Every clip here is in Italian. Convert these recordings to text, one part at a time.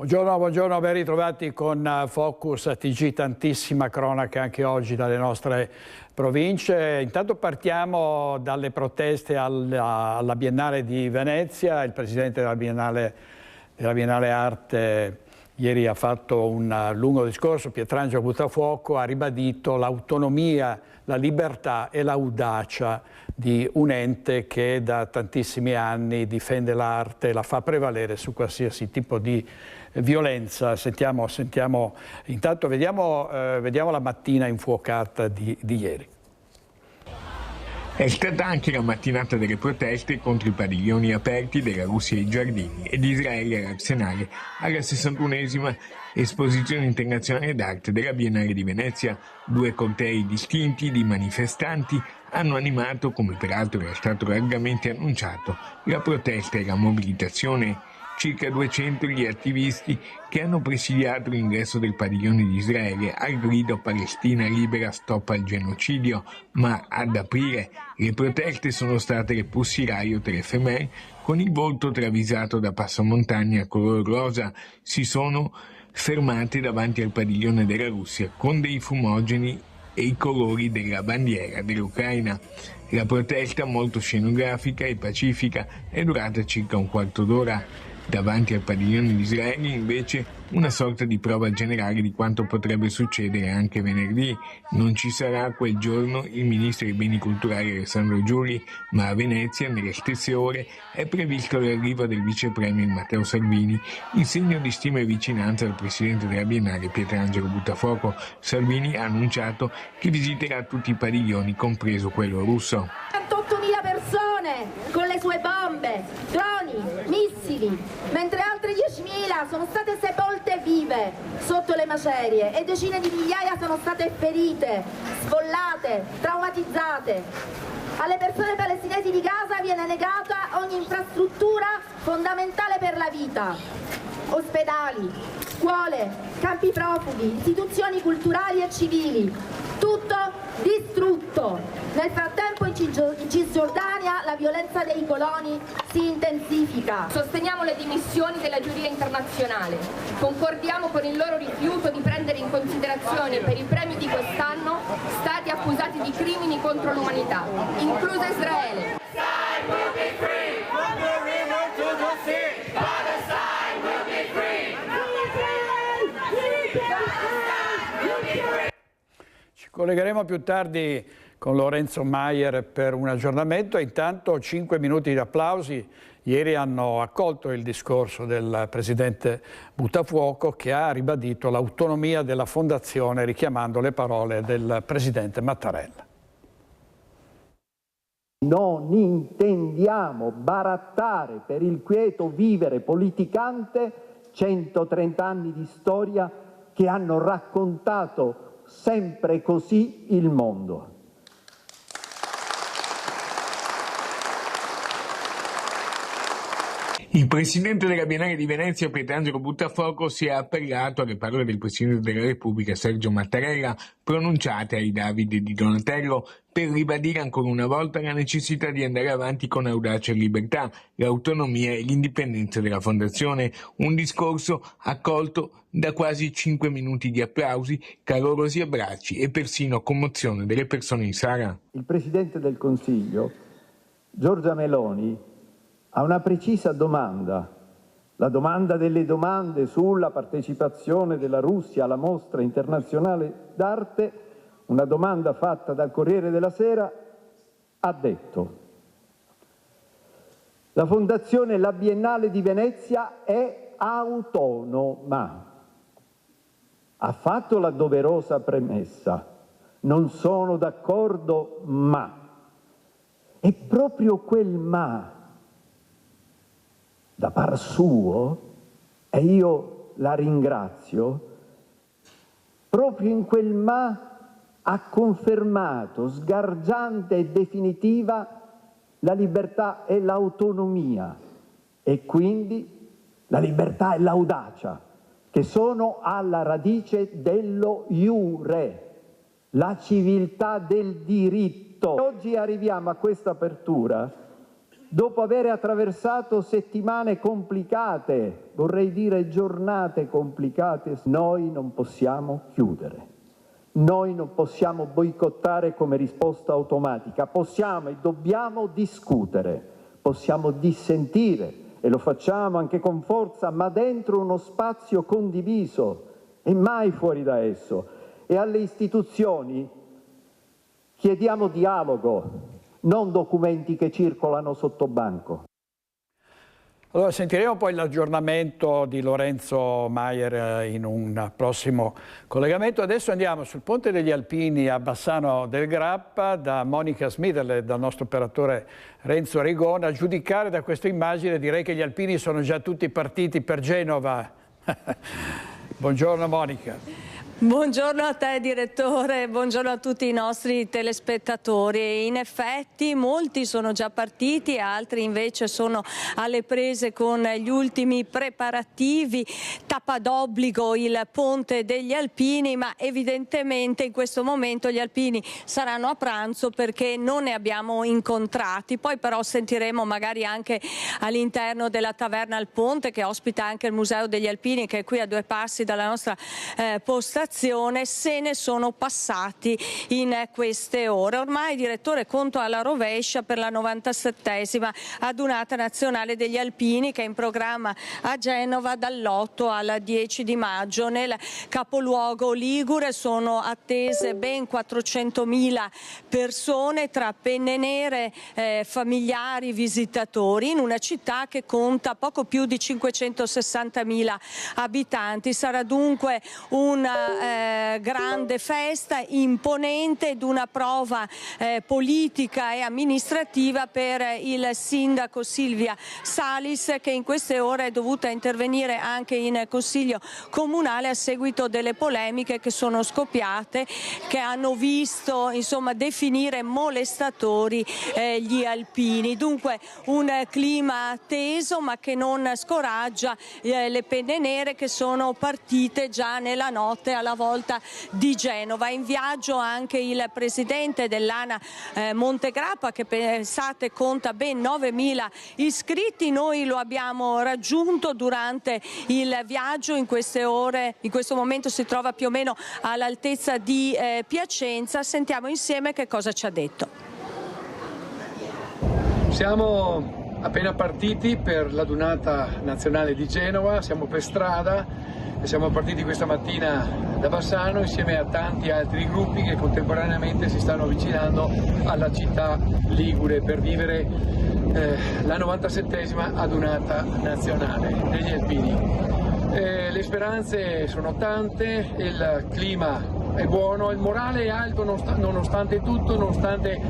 Buongiorno, buongiorno, ben ritrovati con Focus TG, tantissima cronaca anche oggi dalle nostre province. Intanto partiamo dalle proteste alla Biennale di Venezia. Il presidente della Biennale Arte ieri ha fatto un lungo discorso. Pietrangelo Buttafuoco ha ribadito l'autonomia, la libertà e l'audacia di un ente che da tantissimi anni difende l'arte e la fa prevalere su qualsiasi tipo di violenza. Intanto vediamo la mattina infuocata di ieri. È stata anche la mattinata delle proteste contro i padiglioni aperti della Russia ai Giardini e di Israele all'Arsenale alla 61esima Esposizione Internazionale d'Arte della Biennale di Venezia. Due cortei distinti di manifestanti hanno animato, come peraltro era stato largamente annunciato, la protesta e la mobilitazione. Circa 200 gli attivisti che hanno presidiato l'ingresso del padiglione di Israele al grido Palestina libera, stop al genocidio, ma ad aprire le proteste sono state le Pussy Riot e le Femei con il volto travisato da passamontagna color rosa. Si sono fermate davanti al padiglione della Russia con dei fumogeni e i colori della bandiera dell'Ucraina. La protesta, molto scenografica e pacifica, è durata circa un quarto d'ora. Davanti al padiglione di Israele, invece, una sorta di prova generale di quanto potrebbe succedere anche venerdì. Non ci sarà quel giorno il ministro dei beni culturali Alessandro Giuli, ma a Venezia, nelle stesse ore, è previsto l'arrivo del vice premier Matteo Salvini, in segno di stima e vicinanza al presidente della Biennale Pietrangelo Buttafuoco. Salvini ha annunciato che visiterà tutti i padiglioni, compreso quello russo. 48.000 persone con le sue bombe, droni, missili, mentre altre 10.000 sono state sepolte vive sotto le macerie e decine di migliaia sono state ferite, sfollate, traumatizzate. Alle persone palestinesi di Gaza viene negata ogni infrastruttura fondamentale per la vita: ospedali, scuole, campi profughi, istituzioni culturali e civili, tutto distrutto. Nel frattempo in Cisgiordania la violenza dei coloni si intensifica. Sosteniamo le dimissioni della giuria internazionale. Concordiamo con il loro rifiuto di prendere in considerazione per il premio di quest'anno stati accusati di crimini contro l'umanità, incluso Israele. Ci collegheremo più tardi con Lorenzo Maier per un aggiornamento. Intanto 5 minuti di applausi ieri hanno accolto il discorso del presidente Buttafuoco, che ha ribadito l'autonomia della fondazione richiamando le parole del presidente Mattarella. Non intendiamo barattare per il quieto vivere politicante 130 anni di storia che hanno raccontato sempre così il mondo. Il presidente della Biennale di Venezia, Pietrangelo Buttafuoco, si è appellato alle parole del Presidente della Repubblica, Sergio Mattarella, pronunciate ai Davide di Donatello, per ribadire ancora una volta la necessità di andare avanti con audacia e libertà, l'autonomia e l'indipendenza della Fondazione. Un discorso accolto da quasi 5 minuti di applausi, calorosi abbracci e persino commozione delle persone in sala. Il Presidente del Consiglio, Giorgia Meloni, ha una precisa domanda, la domanda delle domande sulla partecipazione della Russia alla Mostra Internazionale d'Arte, una domanda fatta dal Corriere della Sera, ha detto: la Fondazione La Biennale di Venezia è autonoma. Ha fatto la doverosa premessa: non sono d'accordo, ma. E proprio quel ma, da par suo, e io la ringrazio, proprio in quel ma ha confermato sgargiante e definitiva la libertà e l'autonomia, e quindi la libertà e l'audacia, che sono alla radice dello iure, la civiltà del diritto. Oggi arriviamo a questa apertura dopo aver attraversato settimane complicate, vorrei dire giornate complicate, noi non possiamo chiudere. Noi non possiamo boicottare come risposta automatica, possiamo e dobbiamo discutere, possiamo dissentire e lo facciamo anche con forza, ma dentro uno spazio condiviso e mai fuori da esso. E alle istituzioni chiediamo dialogo, non documenti che circolano sotto banco. Allora, sentiremo poi l'aggiornamento di Lorenzo Maier in un prossimo collegamento. Adesso andiamo sul Ponte degli Alpini a Bassano del Grappa da Monica Smiderle, dal nostro operatore Renzo Rigona. A giudicare da questa immagine direi che gli alpini sono già tutti partiti per Genova. Buongiorno Monica. Buongiorno a te direttore, buongiorno a tutti i nostri telespettatori. In effetti molti sono già partiti, altri invece sono alle prese con gli ultimi preparativi. Tappa d'obbligo il Ponte degli Alpini, ma evidentemente in questo momento gli alpini saranno a pranzo perché non ne abbiamo incontrati. Poi però sentiremo magari anche all'interno della Taverna al Ponte, che ospita anche il Museo degli Alpini, che è qui a 2 passi dalla nostra postazione, se ne sono passati in queste ore. Ormai, direttore, conto alla rovescia per la 97esima adunata nazionale degli alpini, che è in programma a Genova dall'8 al 10 di maggio. Nel capoluogo ligure sono attese ben 400.000 persone tra penne nere, familiari, visitatori, in una città che conta poco più di 560.000 abitanti. Sarà dunque una grande festa imponente ed una prova politica e amministrativa per il sindaco Silvia Salis, che in queste ore è dovuta intervenire anche in Consiglio Comunale a seguito delle polemiche che sono scoppiate, che hanno visto insomma definire molestatori gli alpini. Dunque un clima teso, ma che non scoraggia le penne nere, che sono partite già nella notte alla volta di Genova. In viaggio anche il presidente dell'ANA Montegrappa, che pensate conta ben 9.000 iscritti. Noi lo abbiamo raggiunto durante il viaggio. In queste ore, in questo momento si trova più o meno all'altezza di Piacenza. Sentiamo insieme che cosa ci ha detto. Siamo appena partiti per l'adunata nazionale di Genova, siamo per strada. Siamo partiti questa mattina da Bassano insieme a tanti altri gruppi che contemporaneamente si stanno avvicinando alla città ligure per vivere la 97esima adunata nazionale degli alpini. Le speranze sono tante, il clima è buono, il morale è alto nonostante tutto, nonostante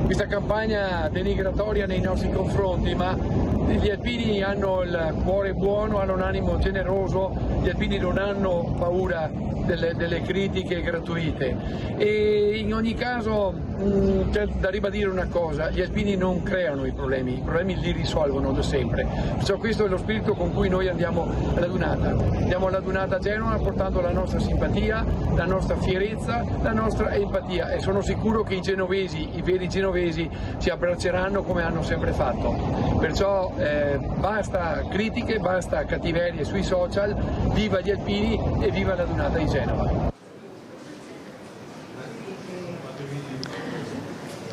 questa campagna denigratoria nei nostri confronti, ma gli alpini hanno il cuore buono, hanno un animo generoso, gli alpini non hanno paura delle critiche gratuite e in ogni caso c'è da ribadire una cosa: gli alpini non creano i problemi li risolvono da sempre. Perciò questo è lo spirito con cui noi andiamo all'adunata. Andiamo all'adunata a Genova portando la nostra simpatia, la nostra fierezza, la nostra empatia, e sono sicuro che i genovesi, i veri genovesi, ci abbracceranno come hanno sempre fatto. Perciò basta critiche, basta cattiverie sui social, viva gli alpini e viva l'adunata di Genova.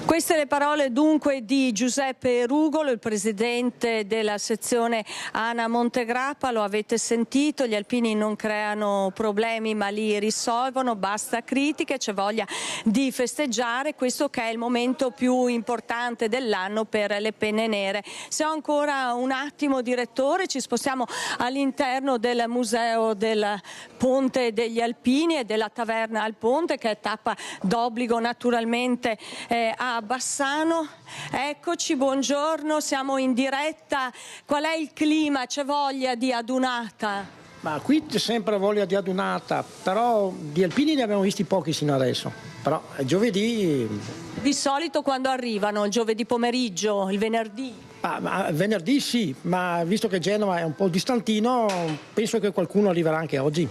Queste le parole dunque di Giuseppe Rugolo, il presidente della sezione ANA Montegrappa. Lo avete sentito, gli alpini non creano problemi ma li risolvono, basta critiche, c'è voglia di festeggiare, questo che è il momento più importante dell'anno per le penne nere. Se ho ancora un attimo, direttore, ci spostiamo all'interno del Museo del Ponte degli Alpini e della Taverna al Ponte, che è tappa d'obbligo naturalmente a Bassano. Eccoci, buongiorno, siamo in diretta. Qual è il clima? C'è voglia di adunata? Ma qui c'è sempre voglia di adunata, però di alpini ne abbiamo visti pochi sino adesso. Però giovedì... Di solito quando arrivano? Il giovedì pomeriggio, il venerdì? Ma venerdì sì, ma visto che Genova è un po' distantino, penso che qualcuno arriverà anche oggi.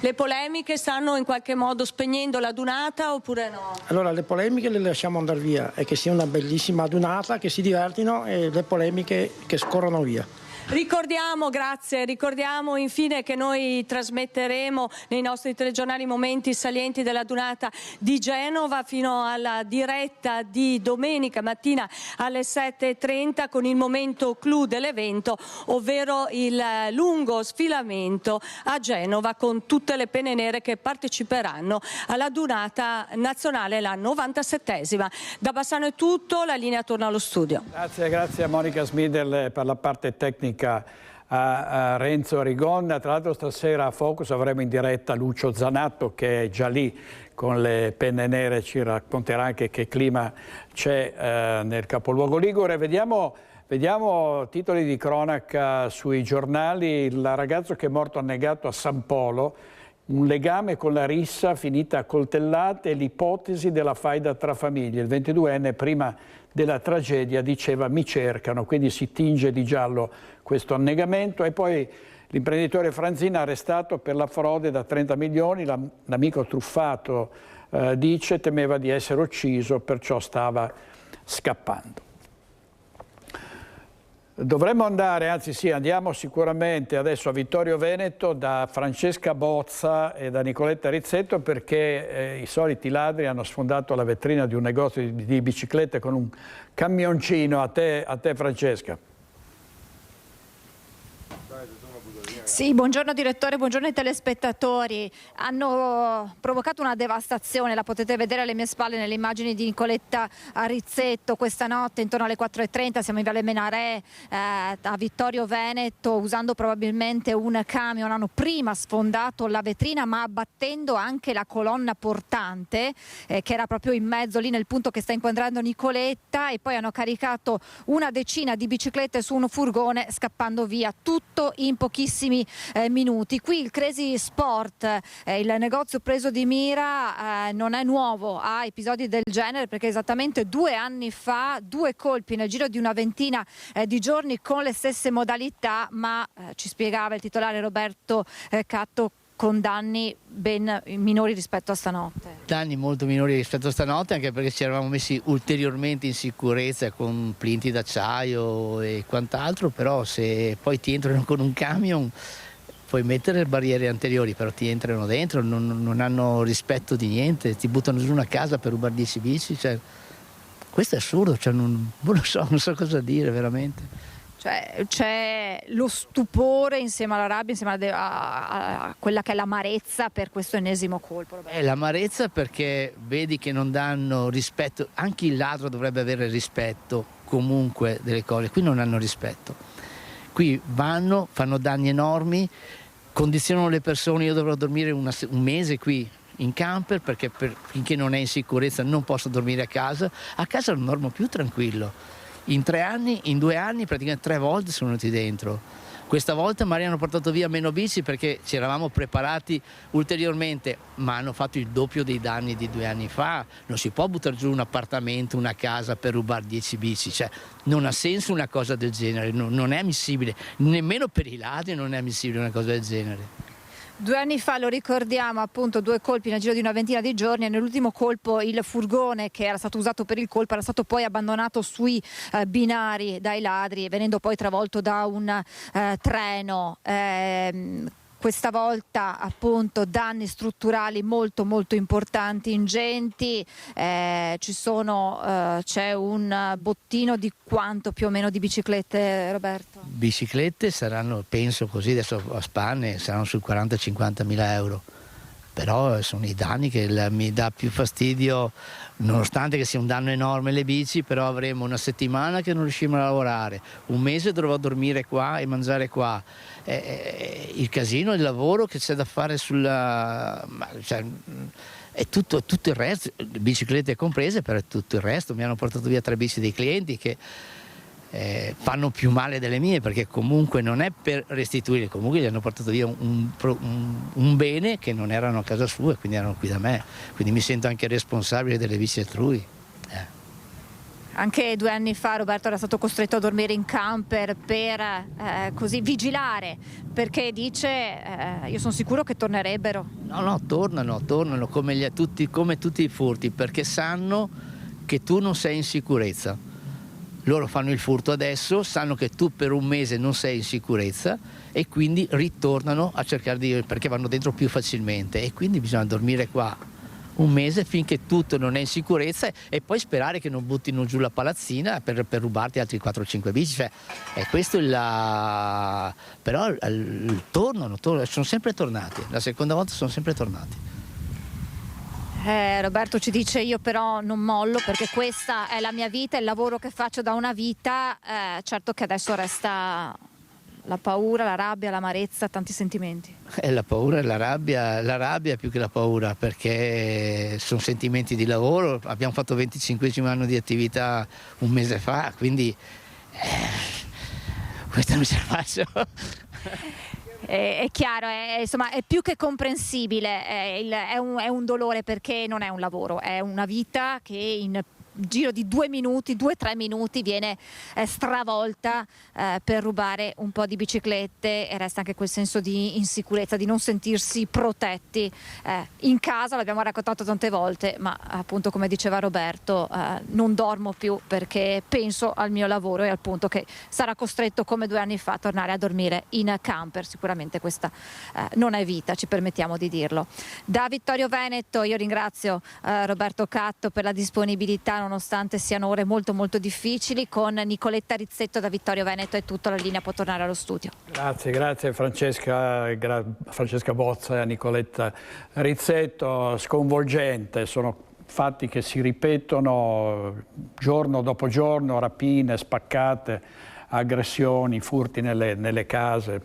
Le polemiche stanno in qualche modo spegnendo la dunata oppure no? Allora le polemiche le lasciamo andare via e che sia una bellissima dunata, che si divertino e le polemiche che scorrono via. Ricordiamo infine che noi trasmetteremo nei nostri telegiornali momenti salienti della dunata di Genova fino alla diretta di domenica mattina alle 7:30 con il momento clou dell'evento, ovvero il lungo sfilamento a Genova con tutte le penne nere che parteciperanno alla dunata nazionale, la 97esima. Da Bassano è tutto, la linea torna allo studio. Grazie a Monica Smidel per la parte tecnica, a Renzo Rigon. Tra l'altro stasera a Focus avremo in diretta Lucio Zanatto che è già lì con le penne nere, ci racconterà anche che clima c'è nel capoluogo ligure. Vediamo titoli di cronaca sui giornali. Il ragazzo che è morto annegato a San Polo, un legame con la rissa finita a coltellate e l'ipotesi della faida tra famiglie. Il 22enne prima della tragedia diceva mi cercano, quindi si tinge di giallo questo annegamento. E poi l'imprenditore Franzina arrestato per la frode da 30 milioni, l'amico truffato dice temeva di essere ucciso, perciò stava scappando. Dovremmo andare, anzi sì, andiamo sicuramente adesso a Vittorio Veneto da Francesca Bozza e da Nicoletta Rizzetto, perché i soliti ladri hanno sfondato la vetrina di un negozio di biciclette con un camioncino. A te Francesca. Sì, buongiorno direttore, buongiorno ai telespettatori. Hanno provocato una devastazione, la potete vedere alle mie spalle nelle immagini di Nicoletta Rizzetto questa notte intorno alle 4:30, siamo in Viale Menarè a Vittorio Veneto, usando probabilmente un camion. Hanno prima sfondato la vetrina ma abbattendo anche la colonna portante che era proprio in mezzo lì nel punto che sta inquadrando Nicoletta, e poi hanno caricato una decina di biciclette su un furgone scappando via, tutto in pochissimi minuti. Qui il Crazy Sport, il negozio preso di mira, non è nuovo a episodi del genere, perché esattamente 2 anni fa 2 colpi nel giro di una ventina di giorni con le stesse modalità, ma ci spiegava il titolare Roberto Catto con danni ben minori rispetto a stanotte. Danni molto minori rispetto a stanotte, anche perché ci eravamo messi ulteriormente in sicurezza con plinti d'acciaio e quant'altro, però se poi ti entrano con un camion puoi mettere le barriere anteriori, però ti entrano dentro, non hanno rispetto di niente, ti buttano giù una casa per rubare 10 bici, cioè, questo è assurdo, cioè, non so cosa dire veramente. Cioè, c'è lo stupore insieme alla rabbia, insieme a quella che è l'amarezza per questo ennesimo colpo. L'amarezza perché vedi che non danno rispetto, anche il ladro dovrebbe avere rispetto comunque delle cose, qui non hanno rispetto. Qui vanno, fanno danni enormi, condizionano le persone. Io dovrò dormire un mese qui in camper perché finché non è in sicurezza non posso dormire a casa non dormo più tranquillo. In 2 anni praticamente 3 volte sono venuti dentro. Questa volta magari hanno portato via meno bici perché ci eravamo preparati ulteriormente, ma hanno fatto il doppio dei danni di 2 anni fa. Non si può buttare giù un appartamento, una casa per rubare 10 bici, cioè non ha senso una cosa del genere, non è ammissibile, nemmeno per i ladri non è ammissibile una cosa del genere. 2 anni fa, lo ricordiamo, appunto 2 colpi nel giro di una ventina di giorni, e nell'ultimo colpo il furgone che era stato usato per il colpo era stato poi abbandonato sui binari dai ladri, venendo poi travolto da un treno. Questa volta appunto danni strutturali molto importanti, ingenti. C'è un bottino di quanto più o meno di biciclette, Roberto? Biciclette saranno, penso così, adesso a spanne, saranno sui 40-50 mila euro. Però sono i danni che mi dà più fastidio, nonostante che sia un danno enorme le bici, però avremo una settimana che non riusciremo a lavorare, un mese dovrò dormire qua e mangiare qua, il casino, il lavoro che c'è da fare cioè, è tutto il resto, biciclette comprese, però è tutto il resto. Mi hanno portato via 3 bici dei clienti che fanno più male delle mie, perché comunque non è per restituire, comunque gli hanno portato via un bene che non erano a casa sua e quindi erano qui da me, quindi mi sento anche responsabile delle bici altrui. Anche 2 anni fa Roberto era stato costretto a dormire in camper per così vigilare, perché dice io sono sicuro che tornerebbero. No, tornano come tutti i furti, perché sanno che tu non sei in sicurezza. Loro fanno il furto adesso, sanno che tu per un mese non sei in sicurezza e quindi ritornano a cercare perché vanno dentro più facilmente, e quindi bisogna dormire qua un mese finché tutto non è in sicurezza e poi sperare che non buttino giù la palazzina per rubarti altri 4-5 bici. Cioè, è questo però tornano, sono sempre tornati, la seconda volta sono sempre tornati. Roberto ci dice: io però non mollo, perché questa è la mia vita, è il lavoro che faccio da una vita. Certo che adesso resta la paura, la rabbia, l'amarezza, tanti sentimenti. La paura e la rabbia più che la paura, perché sono sentimenti di lavoro. Abbiamo fatto 25° anno di attività un mese fa, quindi questa non ce la faccio. È chiaro, insomma, è più che comprensibile, è un dolore, perché non è un lavoro, è una vita che in giro di 2 minuti, 2-3 minuti viene stravolta per rubare un po' di biciclette, e resta anche quel senso di insicurezza, di non sentirsi protetti in casa. L'abbiamo raccontato tante volte, ma appunto, come diceva Roberto, non dormo più perché penso al mio lavoro e al punto che sarà costretto, come 2 anni fa, a tornare a dormire in camper. Sicuramente questa non è vita, ci permettiamo di dirlo. Da Vittorio Veneto io ringrazio Roberto Catto per la disponibilità, nonostante siano ore molto molto difficili. Con Nicoletta Rizzetto da Vittorio Veneto è tutto, la linea può tornare allo studio. Grazie Francesca Bozza e a Nicoletta Rizzetto. Sconvolgente, sono fatti che si ripetono giorno dopo giorno, rapine, spaccate, aggressioni, furti nelle case,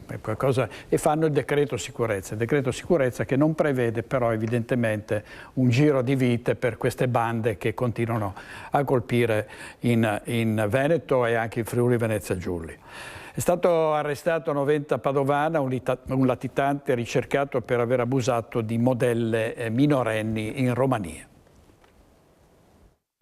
e fanno il decreto sicurezza che non prevede però evidentemente un giro di vite per queste bande che continuano a colpire in Veneto e anche in Friuli Venezia Giulia. È stato arrestato a Noventa Padovana un latitante ricercato per aver abusato di modelle minorenni in Romania.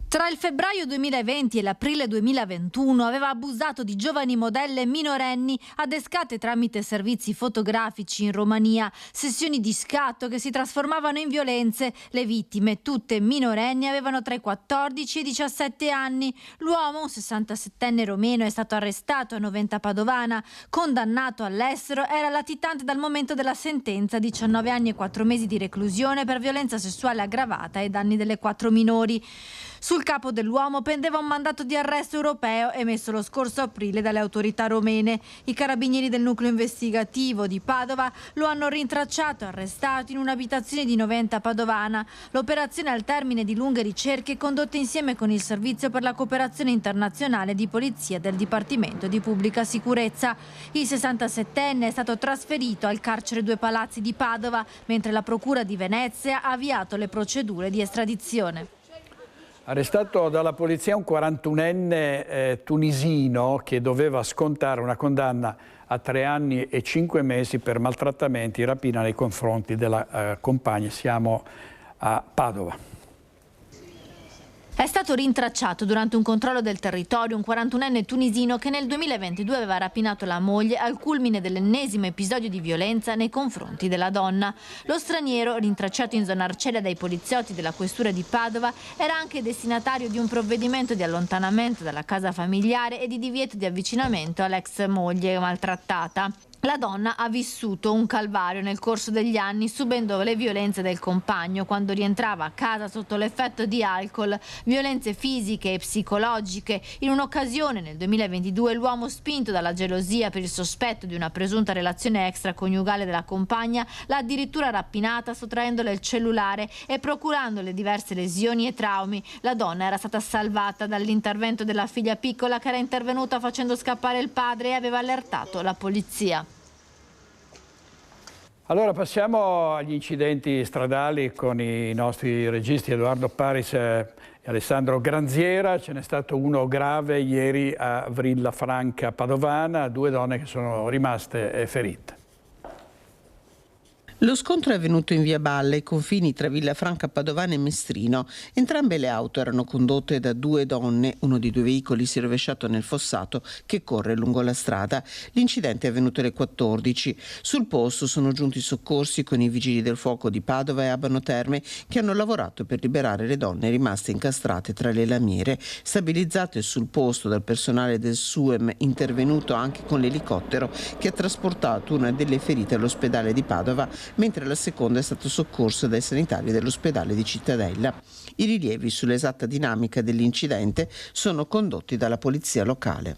Tra il febbraio 2020 e l'aprile 2021 aveva abusato di giovani modelle minorenni adescate tramite servizi fotografici in Romania, sessioni di scatto che si trasformavano in violenze. Le vittime, tutte minorenni, avevano tra i 14 e i 17 anni. L'uomo, un 67enne romeno, è stato arrestato a Noventa Padovana, condannato all'estero, era latitante dal momento della sentenza, 19 anni e 4 mesi di reclusione per violenza sessuale aggravata ai danni delle 4 minori. Sul capo dell'uomo pendeva un mandato di arresto europeo emesso lo scorso aprile dalle autorità romene. I carabinieri del nucleo investigativo di Padova lo hanno rintracciato e arrestato in un'abitazione di Noventa Padovana. L'operazione, al termine di lunghe ricerche condotte insieme con il Servizio per la cooperazione internazionale di polizia del Dipartimento di Pubblica Sicurezza. Il 67enne è stato trasferito al carcere Due Palazzi di Padova, mentre la Procura di Venezia ha avviato le procedure di estradizione. Arrestato dalla polizia un 41enne tunisino che doveva scontare una condanna a 3 anni e 5 mesi per maltrattamenti e rapina nei confronti della compagna. Siamo a Padova. È stato rintracciato durante un controllo del territorio un 41enne tunisino che nel 2022 aveva rapinato la moglie al culmine dell'ennesimo episodio di violenza nei confronti della donna. Lo straniero, rintracciato in zona Arcella dai poliziotti della questura di Padova, era anche destinatario di un provvedimento di allontanamento dalla casa familiare e di divieto di avvicinamento all'ex moglie maltrattata. La donna ha vissuto un calvario nel corso degli anni, subendo le violenze del compagno quando rientrava a casa sotto l'effetto di alcol, violenze fisiche e psicologiche. In un'occasione, nel 2022, l'uomo, spinto dalla gelosia per il sospetto di una presunta relazione extraconiugale della compagna, l'ha addirittura rapinata, sottraendole il cellulare e procurandole diverse lesioni e traumi. La donna era stata salvata dall'intervento della figlia piccola, che era intervenuta facendo scappare il padre e aveva allertato la polizia. Allora passiamo agli incidenti stradali con i nostri registi Edoardo Paris e Alessandro Granziera. Ce n'è stato uno grave ieri a Villafranca Padovana, 2 donne che sono rimaste ferite. Lo scontro è avvenuto in via Balla, ai confini tra Villafranca Padovana e Mestrino. Entrambe le auto erano condotte da due donne, uno dei due veicoli si è rovesciato nel fossato che corre lungo la strada. L'incidente è avvenuto alle 14. Sul posto sono giunti i soccorsi con i vigili del fuoco di Padova e Abano Terme che hanno lavorato per liberare le donne rimaste incastrate tra le lamiere. Stabilizzate sul posto dal personale del SUEM, intervenuto anche con l'elicottero che ha trasportato una delle ferite all'ospedale di Padova, mentre la seconda è stata soccorsa dai sanitari dell'ospedale di Cittadella. I rilievi sull'esatta dinamica dell'incidente sono condotti dalla polizia locale.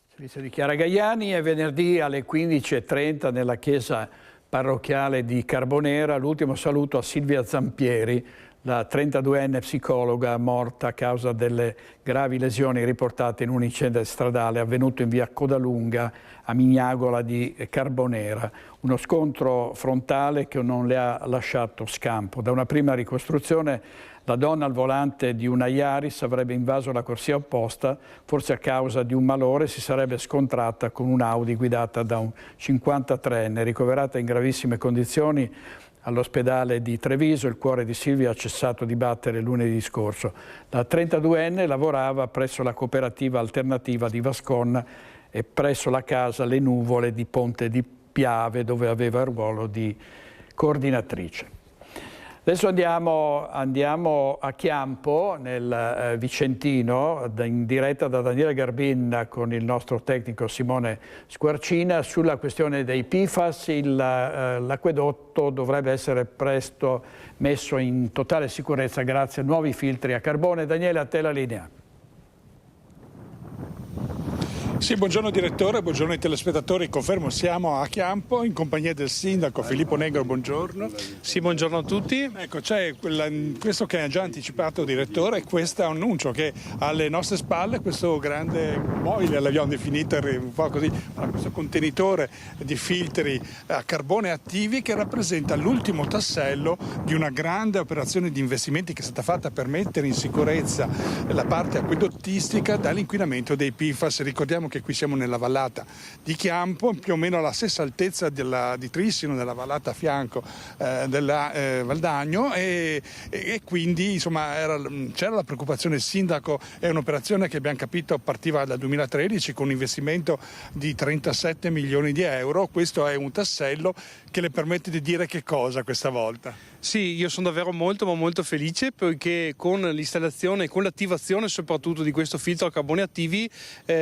Servizio di Chiara Gaiani. È venerdì alle 15:30 nella chiesa parrocchiale di Carbonera. L'ultimo saluto a Silvia Zampieri, la 32enne psicologa morta a causa delle gravi lesioni riportate in un incendio stradale avvenuto in via Codalunga a Mignagola di Carbonera. Uno scontro frontale che non le ha lasciato scampo. Da una prima ricostruzione la donna al volante di una Yaris avrebbe invaso la corsia opposta, forse a causa di un malore si sarebbe scontrata con un'Audi guidata da un 53enne, ricoverata in gravissime condizioni all'ospedale di Treviso. Il cuore di Silvia ha cessato di battere lunedì scorso. La 32enne lavorava presso la cooperativa alternativa di Vasconna e presso la casa Le Nuvole di Ponte di Piave, dove aveva il ruolo di coordinatrice. Adesso andiamo a Chiampo, nel Vicentino, in diretta da Daniele Garbin con il nostro tecnico Simone Squarcina. Sulla questione dei PFAS, l'acquedotto dovrebbe essere presto messo in totale sicurezza grazie a nuovi filtri a carbone. Daniele, a te la linea. Sì, buongiorno direttore, buongiorno ai telespettatori. Confermo, siamo a Chiampo in compagnia del sindaco Filippo Negro, buongiorno. Sì, buongiorno a tutti. Ecco, c'è questo che ha già anticipato direttore, questo annuncio che alle nostre spalle questo grande boiler, l'abbiamo definito un po' così, questo contenitore di filtri a carbone attivi che rappresenta l'ultimo tassello di una grande operazione di investimenti che è stata fatta per mettere in sicurezza la parte acquedottistica dall'inquinamento dei PFAS. Ricordiamo che qui siamo nella vallata di Chiampo, più o meno alla stessa altezza di Trissino, della vallata a fianco della Valdagno e quindi insomma c'era la preoccupazione. Il sindaco, è un'operazione che abbiamo capito partiva dal 2013 con un investimento di 37 milioni di euro. Questo è un tassello che le permette di dire che cosa questa volta? Sì, io sono davvero molto felice perché con l'installazione e con l'attivazione soprattutto di questo filtro a carboni attivi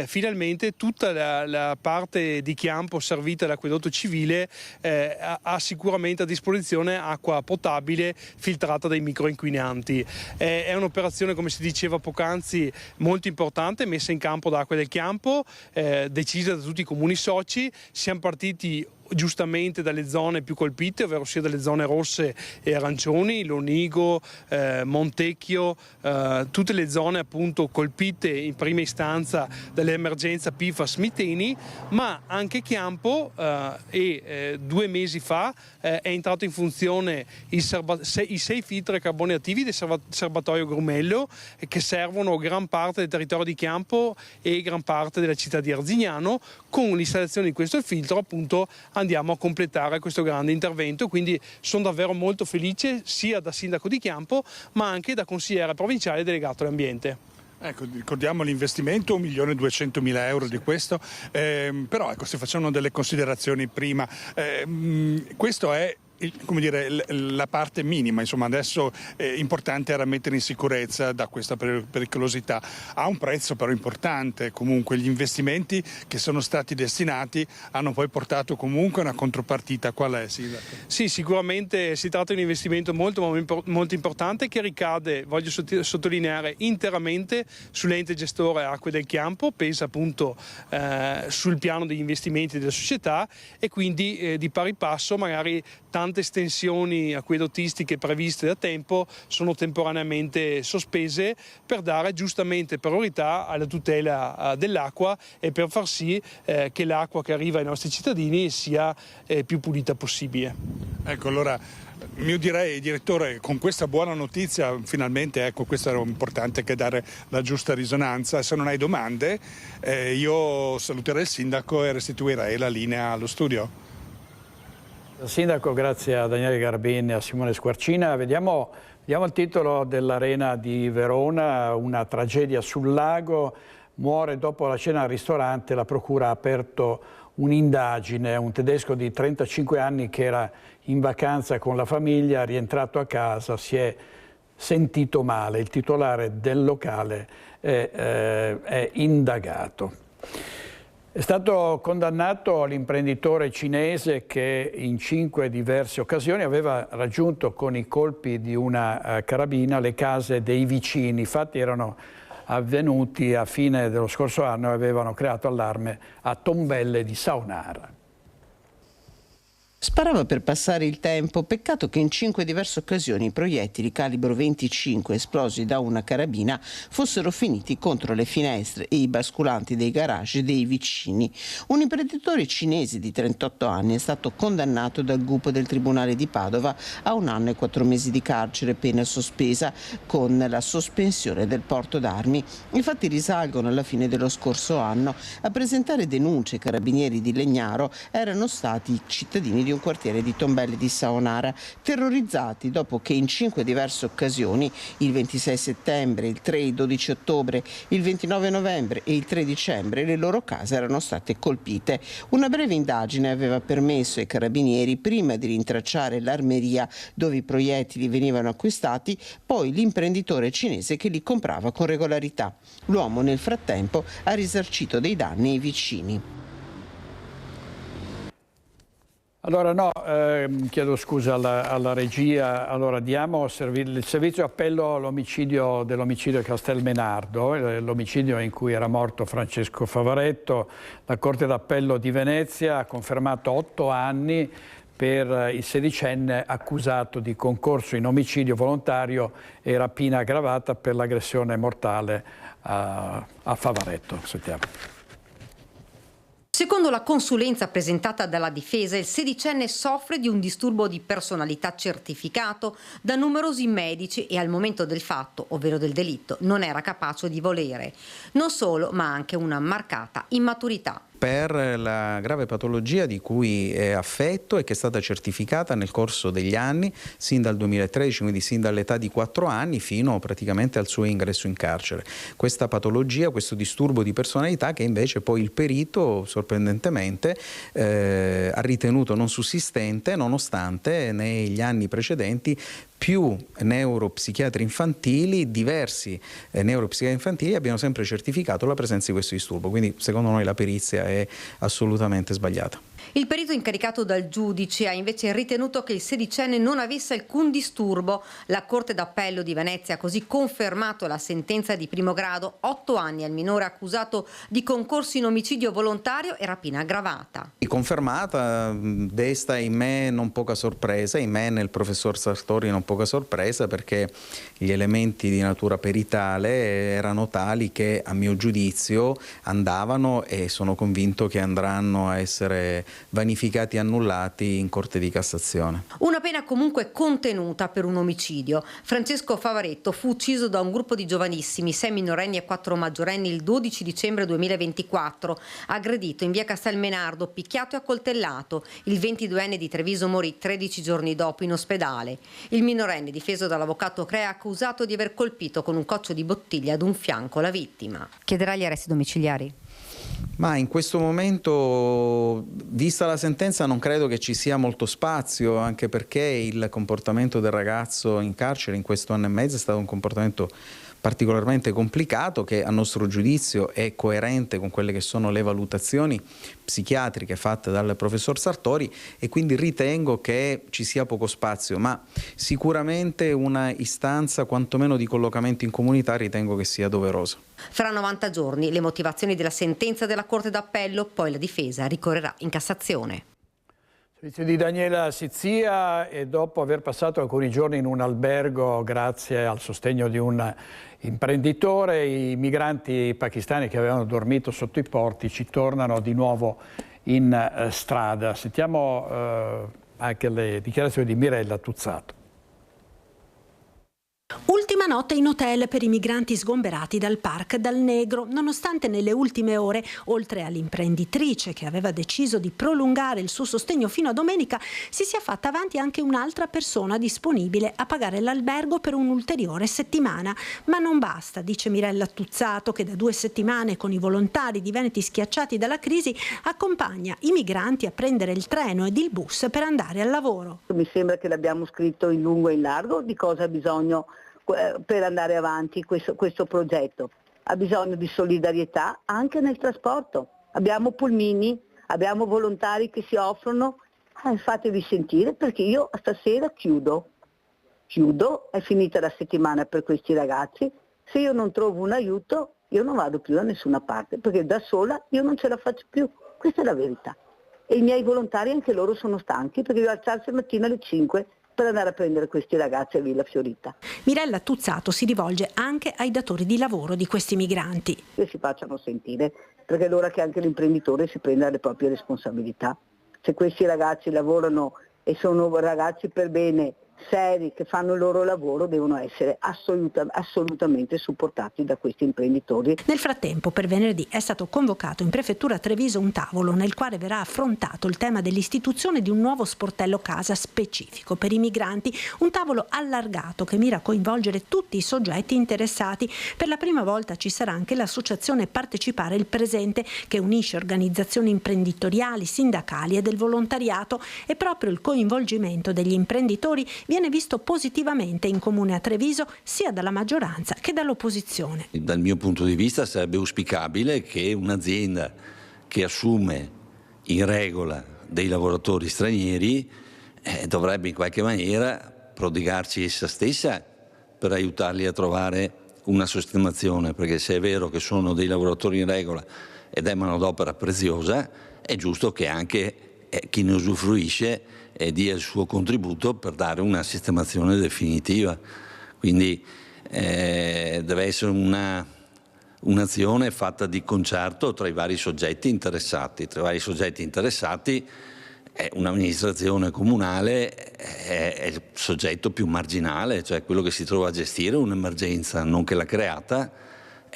finalmente tutta la parte di Chiampo servita dall'acquedotto civile ha sicuramente a disposizione acqua potabile filtrata dai microinquinanti. È un'operazione, come si diceva poc'anzi, molto importante, messa in campo da Acque del Chiampo, decisa da tutti i comuni soci. Siamo partiti giustamente dalle zone più colpite, ovvero sia dalle zone rosse e arancioni, Lonigo, Montecchio, tutte le zone appunto colpite in prima istanza dall'emergenza PFAS Miteni, ma anche Chiampo 2 mesi fa è entrato in funzione i 6 filtri a carboni attivi del serbatoio Grumello che servono gran parte del territorio di Chiampo e gran parte della città di Arzignano. Con l'installazione di questo filtro appunto andiamo a completare questo grande intervento, quindi sono davvero molto felice sia da sindaco di Chiampo ma anche da consigliere provinciale delegato all'ambiente. Ecco, ricordiamo l'investimento, 1.200.000 euro di questo, però ecco, se facciamo delle considerazioni prima, questo è come dire, la parte minima, insomma adesso è importante era mettere in sicurezza da questa pericolosità. Ha un prezzo però importante, comunque gli investimenti che sono stati destinati hanno poi portato comunque una contropartita. Qual è, Sindaco? Sì, sicuramente si tratta di un investimento molto importante che ricade, voglio sottolineare, interamente sull'ente gestore Acque del Chiampo, pesa appunto sul piano degli investimenti della società e quindi di pari passo magari tante estensioni acquedottistiche previste da tempo sono temporaneamente sospese per dare giustamente priorità alla tutela dell'acqua e per far sì che l'acqua che arriva ai nostri cittadini sia più pulita possibile. Ecco, allora io direi, direttore, con questa buona notizia finalmente, ecco, questo era importante che dare la giusta risonanza. Se non hai domande io saluterei il sindaco e restituirei la linea allo studio. Sindaco, grazie a Daniele Garbin e a Simone Squarcina. Vediamo il titolo dell'Arena di Verona, una tragedia sul lago. Muore dopo la cena al ristorante, la procura ha aperto un'indagine. Un tedesco di 35 anni che era in vacanza con la famiglia, rientrato a casa, si è sentito male. Il titolare del locale è indagato. È stato condannato l'imprenditore cinese che in 5 diverse occasioni aveva raggiunto con i colpi di una carabina le case dei vicini. I fatti erano avvenuti a fine dello scorso anno e avevano creato allarme a Tombelle di Saonara. Sparava per passare il tempo, peccato che in 5 diverse occasioni i proiettili calibro 25 esplosi da una carabina fossero finiti contro le finestre e i basculanti dei garage dei vicini. Un imprenditore cinese di 38 anni è stato condannato dal GUP del Tribunale di Padova a 1 anno e 4 mesi di carcere, pena sospesa con la sospensione del porto d'armi. I fatti risalgono alla fine dello scorso anno. A presentare denunce ai carabinieri di Legnaro erano stati cittadini di un quartiere di Tombelle di Saonara, terrorizzati dopo che in 5 diverse occasioni, il 26 settembre, il 3 e il 12 ottobre, il 29 novembre e il 3 dicembre, le loro case erano state colpite. Una breve indagine aveva permesso ai carabinieri, prima di rintracciare l'armeria dove i proiettili venivano acquistati, poi l'imprenditore cinese che li comprava con regolarità. L'uomo nel frattempo ha risarcito dei danni ai vicini. Allora no, chiedo scusa alla regia, allora diamo il servizio appello dell'omicidio Castelmenardo, l'omicidio in cui era morto Francesco Favaretto. La Corte d'Appello di Venezia ha confermato 8 anni per il sedicenne accusato di concorso in omicidio volontario e rapina aggravata per l'aggressione mortale a Favaretto. Sentiamo. Secondo la consulenza presentata dalla difesa, il sedicenne soffre di un disturbo di personalità certificato da numerosi medici e al momento del fatto, ovvero del delitto, non era capace di volere. Non solo, ma anche una marcata immaturità. Per la grave patologia di cui è affetto e che è stata certificata nel corso degli anni, sin dal 2013, quindi sin dall'età di 4 anni fino praticamente al suo ingresso in carcere. Questa patologia, questo disturbo di personalità che invece poi il perito sorprendentemente ha ritenuto non sussistente, nonostante negli anni precedenti più neuropsichiatri infantili, diversi neuropsichiatri infantili abbiano sempre certificato la presenza di questo disturbo, quindi secondo noi la perizia è assolutamente sbagliata. Il perito incaricato dal giudice ha invece ritenuto che il sedicenne non avesse alcun disturbo. La Corte d'Appello di Venezia ha così confermato la sentenza di primo grado, 8 anni al minore accusato di concorso in omicidio volontario e rapina aggravata. Confermata desta in me non poca sorpresa, in me e nel professor Sartori non poca sorpresa, perché gli elementi di natura peritale erano tali che a mio giudizio andavano e sono convinto che andranno a essere vanificati e annullati in Corte di Cassazione. Una pena comunque contenuta per un omicidio. Francesco Favaretto fu ucciso da un gruppo di giovanissimi, 6 minorenni e 4 maggiorenni, il 12 dicembre 2024, aggredito in via Castelmenardo, picchiato e accoltellato. Il 22enne di Treviso morì 13 giorni dopo in ospedale. Il minorenne, difeso dall'avvocato Crea, accusato di aver colpito con un coccio di bottiglia ad un fianco la vittima. Chiederà gli arresti domiciliari? Ma in questo momento, vista la sentenza, non credo che ci sia molto spazio, anche perché il comportamento del ragazzo in carcere in questo anno e mezzo è stato un comportamento particolarmente complicato, che a nostro giudizio è coerente con quelle che sono le valutazioni psichiatriche fatte dal professor Sartori, e quindi ritengo che ci sia poco spazio, ma sicuramente una istanza quantomeno di collocamento in comunità ritengo che sia doverosa. Fra 90 giorni le motivazioni della sentenza della Corte d'Appello, poi la difesa ricorrerà in Cassazione. Servizio di Daniela Sizia, e dopo aver passato alcuni giorni in un albergo grazie al sostegno di un imprenditore, i migranti pakistani che avevano dormito sotto i portici tornano di nuovo in strada. Sentiamo anche le dichiarazioni di Mirella Tuzzato. Ultima notte in hotel per i migranti sgomberati dal Parc dal Negro, nonostante nelle ultime ore, oltre all'imprenditrice che aveva deciso di prolungare il suo sostegno fino a domenica, si sia fatta avanti anche un'altra persona disponibile a pagare l'albergo per un'ulteriore settimana. Ma non basta, dice Mirella Tuzzato, che da 2 settimane con i volontari di Veneti schiacciati dalla crisi accompagna i migranti a prendere il treno ed il bus per andare al lavoro. Mi sembra che l'abbiamo scritto in lungo e in largo di cosa ha bisogno per andare avanti questo progetto. Ha bisogno di solidarietà anche nel trasporto. Abbiamo pulmini, abbiamo volontari che si offrono, fatevi sentire, perché io stasera chiudo, è finita la settimana per questi ragazzi, se io non trovo un aiuto io non vado più da nessuna parte, perché da sola io non ce la faccio più, questa è la verità. E i miei volontari anche loro sono stanchi, perché devo alzarsi mattina alle 5 per andare a prendere questi ragazzi a Villa Fiorita. Mirella Tuzzato si rivolge anche ai datori di lavoro di questi migranti. Che si facciano sentire, perché è l'ora che anche l'imprenditore si prenda le proprie responsabilità. Se questi ragazzi lavorano e sono ragazzi per bene, seri, che fanno il loro lavoro, devono essere assolutamente supportati da questi imprenditori. Nel frattempo, per venerdì è stato convocato in prefettura a Treviso un tavolo nel quale verrà affrontato il tema dell'istituzione di un nuovo sportello casa specifico per i migranti, un tavolo allargato che mira a coinvolgere tutti i soggetti interessati. Per la prima volta ci sarà anche l'associazione Partecipare il Presente, che unisce organizzazioni imprenditoriali, sindacali e del volontariato, e proprio il coinvolgimento degli imprenditori viene visto positivamente in comune a Treviso sia dalla maggioranza che dall'opposizione. Dal mio punto di vista sarebbe auspicabile che un'azienda che assume in regola dei lavoratori stranieri dovrebbe in qualche maniera prodigarci essa stessa per aiutarli a trovare una sistemazione, perché se è vero che sono dei lavoratori in regola ed è manodopera preziosa, è giusto che anche chi ne usufruisce dia il suo contributo per dare una sistemazione definitiva. Quindi deve essere un'azione fatta di concerto tra i vari soggetti interessati. Tra i vari soggetti interessati un'amministrazione comunale è il soggetto più marginale, cioè quello che si trova a gestire un'emergenza, non che l'ha creata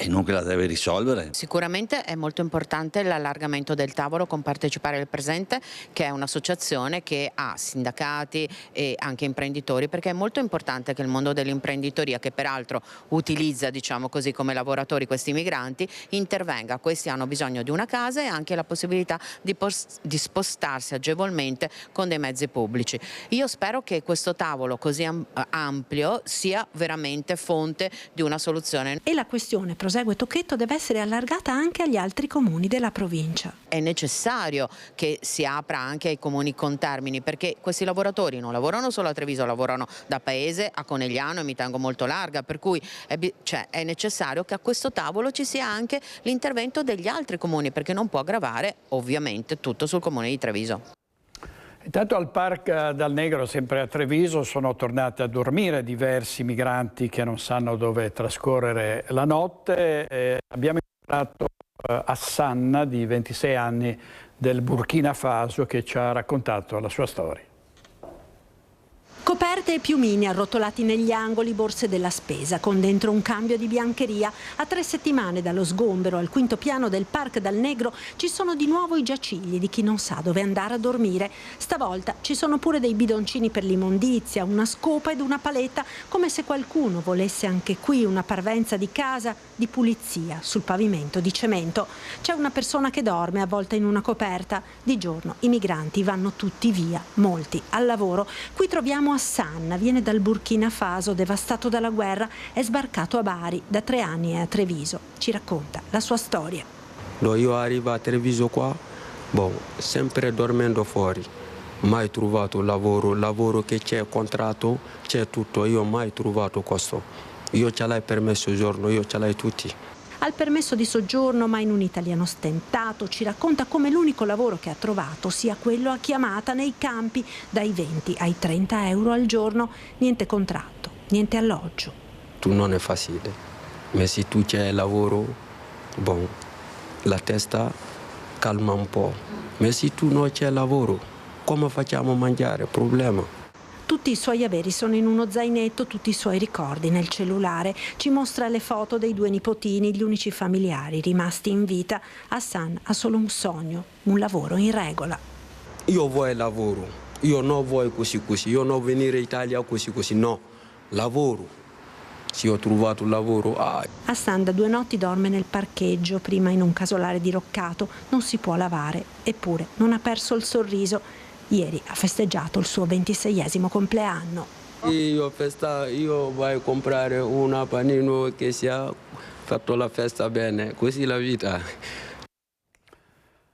e non che la deve risolvere. Sicuramente è molto importante l'allargamento del tavolo con Partecipare al Presente, che è un'associazione che ha sindacati e anche imprenditori, perché è molto importante che il mondo dell'imprenditoria, che peraltro utilizza, diciamo così, come lavoratori questi migranti, intervenga. Questi hanno bisogno di una casa e anche la possibilità di spostarsi agevolmente con dei mezzi pubblici. Io spero che questo tavolo così ampio sia veramente fonte di una soluzione. E la questione, prosegue Tocchetto, deve essere allargata anche agli altri comuni della provincia. È necessario che si apra anche ai comuni contermini, perché questi lavoratori non lavorano solo a Treviso, lavorano da Paese a Conegliano e mi tengo molto larga, per cui è necessario che a questo tavolo ci sia anche l'intervento degli altri comuni, perché non può gravare ovviamente tutto sul comune di Treviso. Intanto al Parc dal Negro, sempre a Treviso, sono tornati a dormire diversi migranti che non sanno dove trascorrere la notte. Abbiamo incontrato Hassan, di 26 anni, del Burkina Faso, che ci ha raccontato la sua storia. Coperte e piumini arrotolati negli angoli, borse della spesa, con dentro un cambio di biancheria. A 3 settimane dallo sgombero al 5° piano del Parc dal Negro ci sono di nuovo i giacigli di chi non sa dove andare a dormire. Stavolta ci sono pure dei bidoncini per l'immondizia, una scopa ed una paletta, come se qualcuno volesse anche qui una parvenza di casa, di pulizia sul pavimento di cemento. C'è una persona che dorme avvolta in una coperta. Di giorno i migranti vanno tutti via, molti al lavoro. Qui troviamo Hassan, viene dal Burkina Faso, devastato dalla guerra, è sbarcato a Bari, da 3 anni è a Treviso. Ci racconta la sua storia. Io arrivo a Treviso qua, sempre dormendo fuori, mai trovato lavoro che c'è contratto, c'è tutto, io mai trovato questo. Io ce l'hai permesso giorno, io ce l'hai tutti. Al permesso di soggiorno, ma in un italiano stentato, ci racconta come l'unico lavoro che ha trovato sia quello a chiamata nei campi, dai 20 ai 30 euro al giorno, niente contratto, niente alloggio. Tu non è facile, ma se tu c'è lavoro, la testa calma un po', ma se tu non c'è lavoro, come facciamo a mangiare? Problema. Tutti i suoi averi sono in uno zainetto, tutti i suoi ricordi nel cellulare. Ci mostra le foto dei 2 nipotini, gli unici familiari rimasti in vita. Hassan ha solo un sogno, un lavoro in regola. Io voglio lavoro, io non voglio così, io non venire in Italia così, no, lavoro. Sì, ho trovato un lavoro. Hassan da 2 notti dorme nel parcheggio, prima in un casolare diroccato, non si può lavare, eppure non ha perso il sorriso. Ieri ha festeggiato il suo 26esimo compleanno. Io voglio comprare un panino che sia fatto la festa bene, così la vita.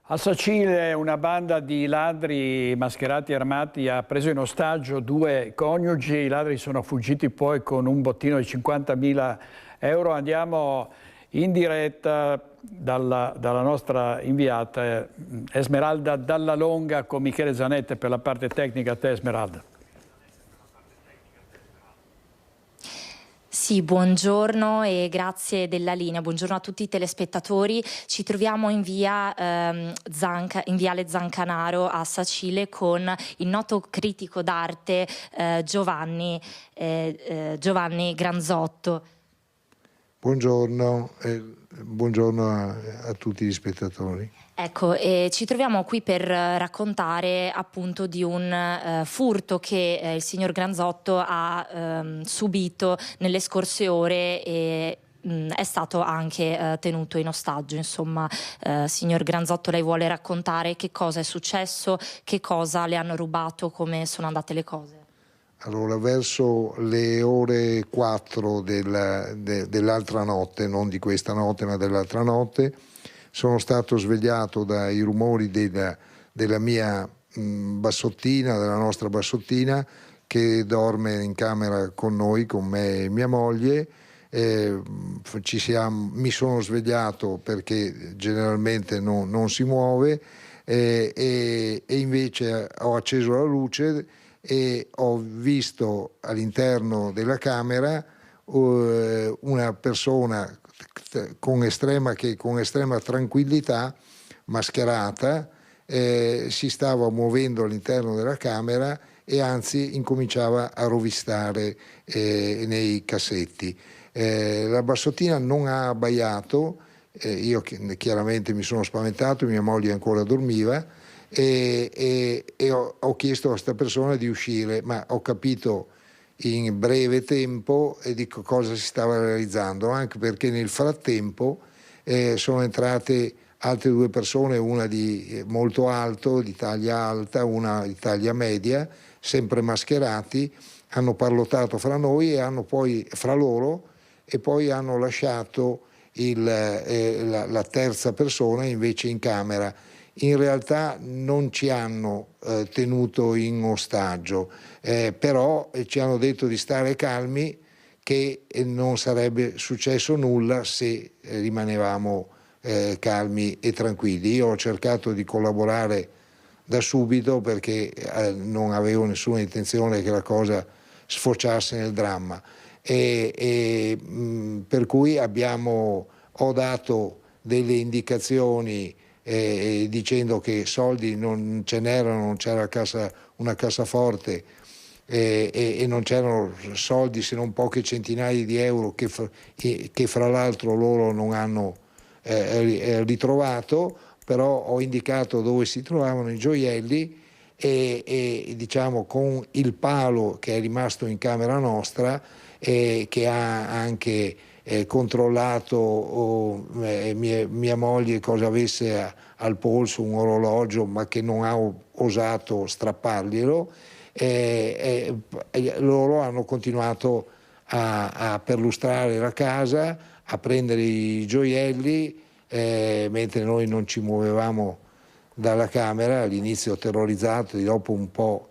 A Sacile una banda di ladri mascherati e armati ha preso in ostaggio 2 coniugi. I ladri sono fuggiti poi con un bottino di 50.000 euro. Andiamo in diretta dalla nostra inviata Esmeralda Dalla Longa con Michele Zanette per la parte tecnica. A te, Esmeralda. Sì, buongiorno e grazie della linea. Buongiorno a tutti i telespettatori. Ci troviamo in viale Zancanaro a Sacile con il noto critico d'arte Giovanni Granzotto. Buongiorno, buongiorno a tutti gli spettatori. Ecco, ci troviamo qui per raccontare appunto di un furto che il signor Granzotto ha subito nelle scorse ore e è stato anche tenuto in ostaggio. Insomma, signor Granzotto, lei vuole raccontare che cosa è successo, che cosa le hanno rubato, come sono andate le cose? Allora, verso le ore 4 dell'altra notte, non di questa notte ma dell'altra notte, sono stato svegliato dai rumori della mia bassottina, della nostra bassottina, che dorme in camera con noi, con me e mia moglie. Mi sono svegliato perché generalmente non si muove e invece ho acceso la luce e ho visto all'interno della camera una persona con estrema tranquillità, mascherata, si stava muovendo all'interno della camera e anzi incominciava a rovistare nei cassetti. La bassottina non ha abbaiato, io chiaramente mi sono spaventato, mia moglie ancora dormiva e ho chiesto a questa persona di uscire, ma ho capito in breve tempo di cosa si stava realizzando, anche perché nel frattempo sono entrate altre 2 persone, una di molto alto, di taglia alta, una di taglia media, sempre mascherati, hanno parlottato fra noi e hanno poi fra loro e poi hanno lasciato la terza persona invece in camera. In realtà non ci hanno tenuto in ostaggio, però ci hanno detto di stare calmi, che non sarebbe successo nulla se rimanevamo calmi e tranquilli. Io ho cercato di collaborare da subito perché non avevo nessuna intenzione che la cosa sfociasse nel dramma per cui ho dato delle indicazioni dicendo che soldi non ce n'erano, non c'era una cassaforte e non c'erano soldi se non poche centinaia di euro che fra l'altro loro non hanno ritrovato, però ho indicato dove si trovavano i gioielli e diciamo con il palo che è rimasto in camera nostra che ha anche controllato mia moglie cosa avesse al polso, un orologio, ma che non ha osato strapparglielo. Loro hanno continuato a perlustrare la casa, a prendere i gioielli, mentre noi non ci muovevamo dalla camera, all'inizio terrorizzato, dopo un po'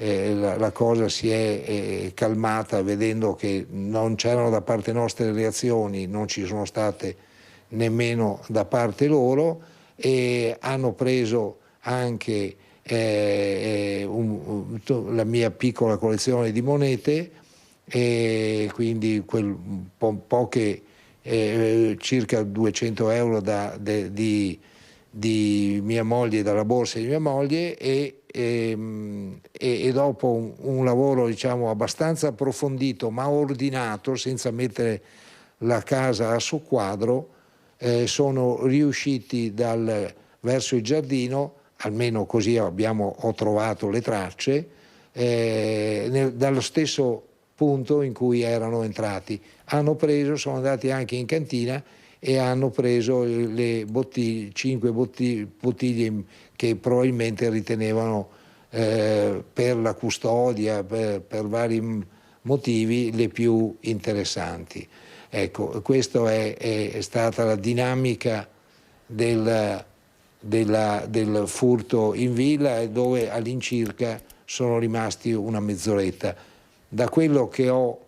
la cosa si è calmata vedendo che non c'erano da parte nostra reazioni, non ci sono state nemmeno da parte loro, e hanno preso anche la mia piccola collezione di monete, e quindi poche, circa 200 euro di mia moglie, dalla borsa di mia moglie, e dopo un lavoro diciamo abbastanza approfondito ma ordinato, senza mettere la casa a soqquadro, sono riusciti verso il giardino, almeno così ho trovato le tracce, dallo stesso punto in cui erano entrati. Sono andati anche in cantina e hanno preso le 5 bottiglie che probabilmente ritenevano per la custodia, per vari motivi, le più interessanti. Ecco, questa è stata la dinamica del furto in villa, dove all'incirca sono rimasti una mezz'oretta. Da quello che ho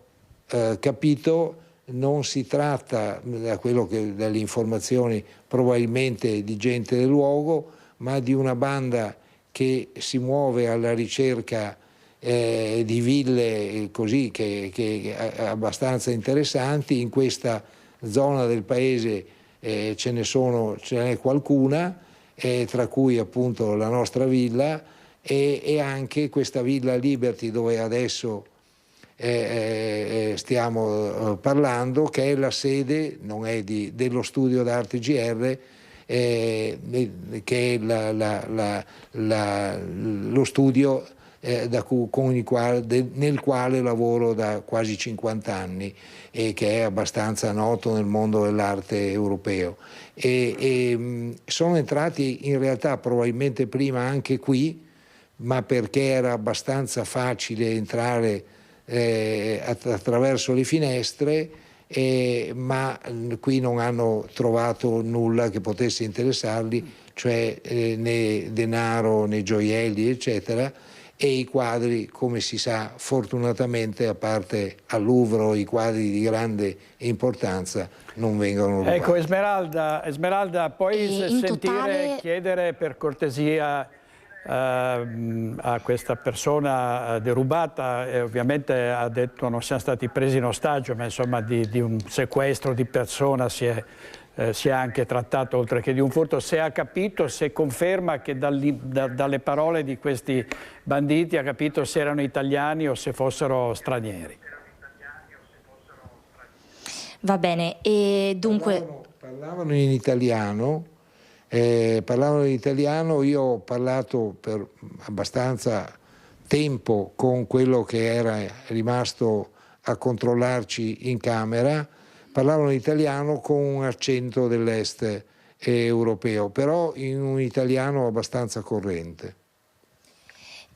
capito non si tratta, dalle informazioni probabilmente di gente del luogo, ma di una banda che si muove alla ricerca di ville così che abbastanza interessanti. In questa zona del paese ce n'è qualcuna, tra cui appunto la nostra villa e anche questa Villa Liberty dove adesso stiamo parlando, che è la sede, non è dello studio d'arte GR, che è lo studio nel quale lavoro da quasi 50 anni e che è abbastanza noto nel mondo dell'arte europeo. Sono entrati in realtà probabilmente prima anche qui, ma perché era abbastanza facile entrare attraverso le finestre, ma qui non hanno trovato nulla che potesse interessarli, cioè né denaro né gioielli eccetera, e i quadri, come si sa, fortunatamente, a parte al Louvre i quadri di grande importanza, non vengono rubati. Ecco, Esmeralda, puoi chiedere per cortesia a questa persona derubata, ovviamente ha detto non siamo stati presi in ostaggio, ma insomma di un sequestro di persona si è anche trattato, oltre che di un furto. Se ha capito, se conferma che dalle parole di questi banditi ha capito se erano italiani o se fossero stranieri. Va bene, e dunque parlavano in italiano. Io ho parlato per abbastanza tempo con quello che era rimasto a controllarci in camera. Parlavano italiano con un accento dell'est europeo, però in un italiano abbastanza corrente.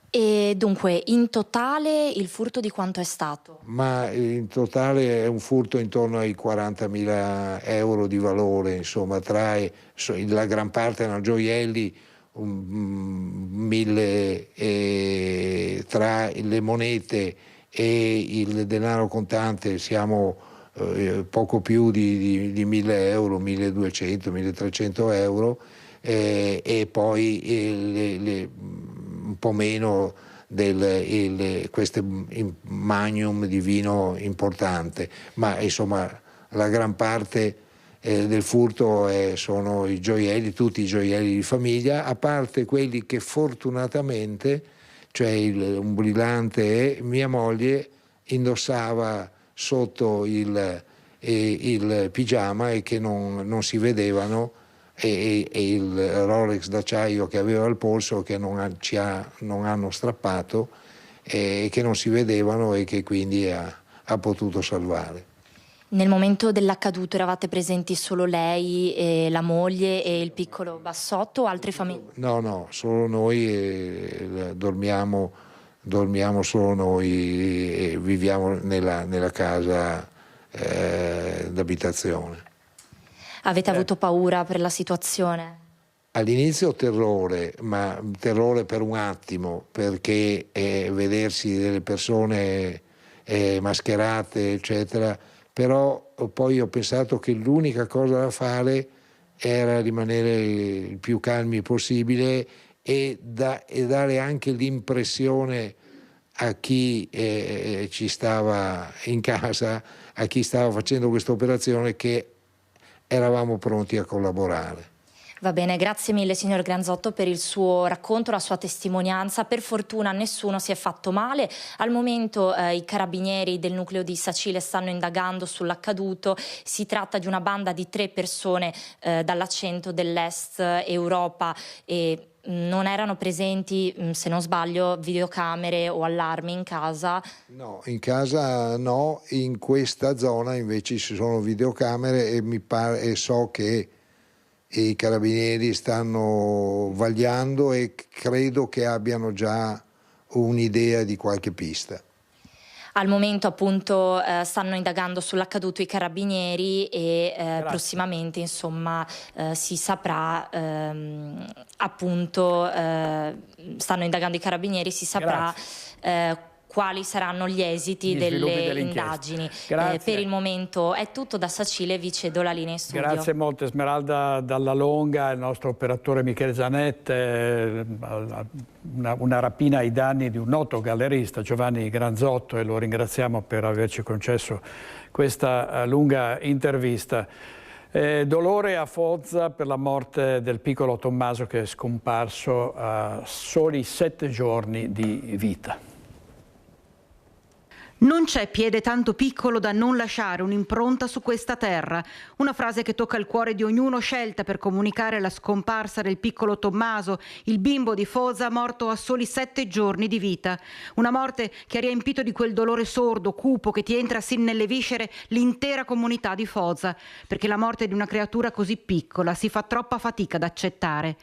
E dunque, in totale il furto di quanto è stato? Ma in totale è un furto intorno ai 40.000 euro di valore, insomma, la gran parte erano gioielli, 1.000 tra le monete e il denaro contante siamo poco più di 1.000 euro, 1.200, 1.300 euro, e poi un po' meno queste magnum di vino importante, ma insomma la gran parte del furto sono i gioielli, tutti i gioielli di famiglia, a parte quelli che fortunatamente, cioè un brillante, mia moglie indossava sotto il pigiama e che non si vedevano, e il Rolex d'acciaio che aveva al polso, che non hanno strappato, e che non si vedevano e che quindi ha potuto salvare. Nel momento dell'accaduto eravate presenti solo lei e la moglie e il piccolo bassotto o altre famiglie? No, solo noi, dormiamo solo noi e viviamo nella casa d'abitazione. Avete avuto paura per la situazione? All'inizio terrore, ma terrore per un attimo, perché vedersi delle persone mascherate, eccetera, però poi ho pensato che l'unica cosa da fare era rimanere il più calmi possibile e dare anche l'impressione a chi ci stava in casa, a chi stava facendo questa operazione, che eravamo pronti a collaborare. Va bene, grazie mille signor Granzotto per il suo racconto, la sua testimonianza. Per fortuna nessuno si è fatto male. Al momento i carabinieri del nucleo di Sacile stanno indagando sull'accaduto. Si tratta di una banda di 3 persone dall'accento dell'est Europa e non erano presenti, se non sbaglio, videocamere o allarmi in casa? No, in casa no, in questa zona invece ci sono videocamere e so che i carabinieri stanno vagliando e credo che abbiano già un'idea di qualche pista. Al momento appunto stanno indagando sull'accaduto i carabinieri e prossimamente insomma si saprà appunto stanno indagando i carabinieri, si saprà quali saranno gli esiti delle indagini. Per il momento è tutto. Da Sacile vi cedo la linea in studio. Grazie molte Esmeralda Dalla Longa, il nostro operatore Michele Zanetti, una rapina ai danni di un noto gallerista, Giovanni Granzotto, e lo ringraziamo per averci concesso questa lunga intervista. Dolore a Foggia per la morte del piccolo Tommaso, che è scomparso a soli 7 giorni di vita. Non c'è piede tanto piccolo da non lasciare un'impronta su questa terra. Una frase che tocca il cuore di ognuno, scelta per comunicare la scomparsa del piccolo Tommaso, il bimbo di Foggia morto a soli 7 giorni di vita. Una morte che ha riempito di quel dolore sordo, cupo, che ti entra sin nelle viscere l'intera comunità di Foggia, perché la morte di una creatura così piccola si fa troppa fatica ad accettare.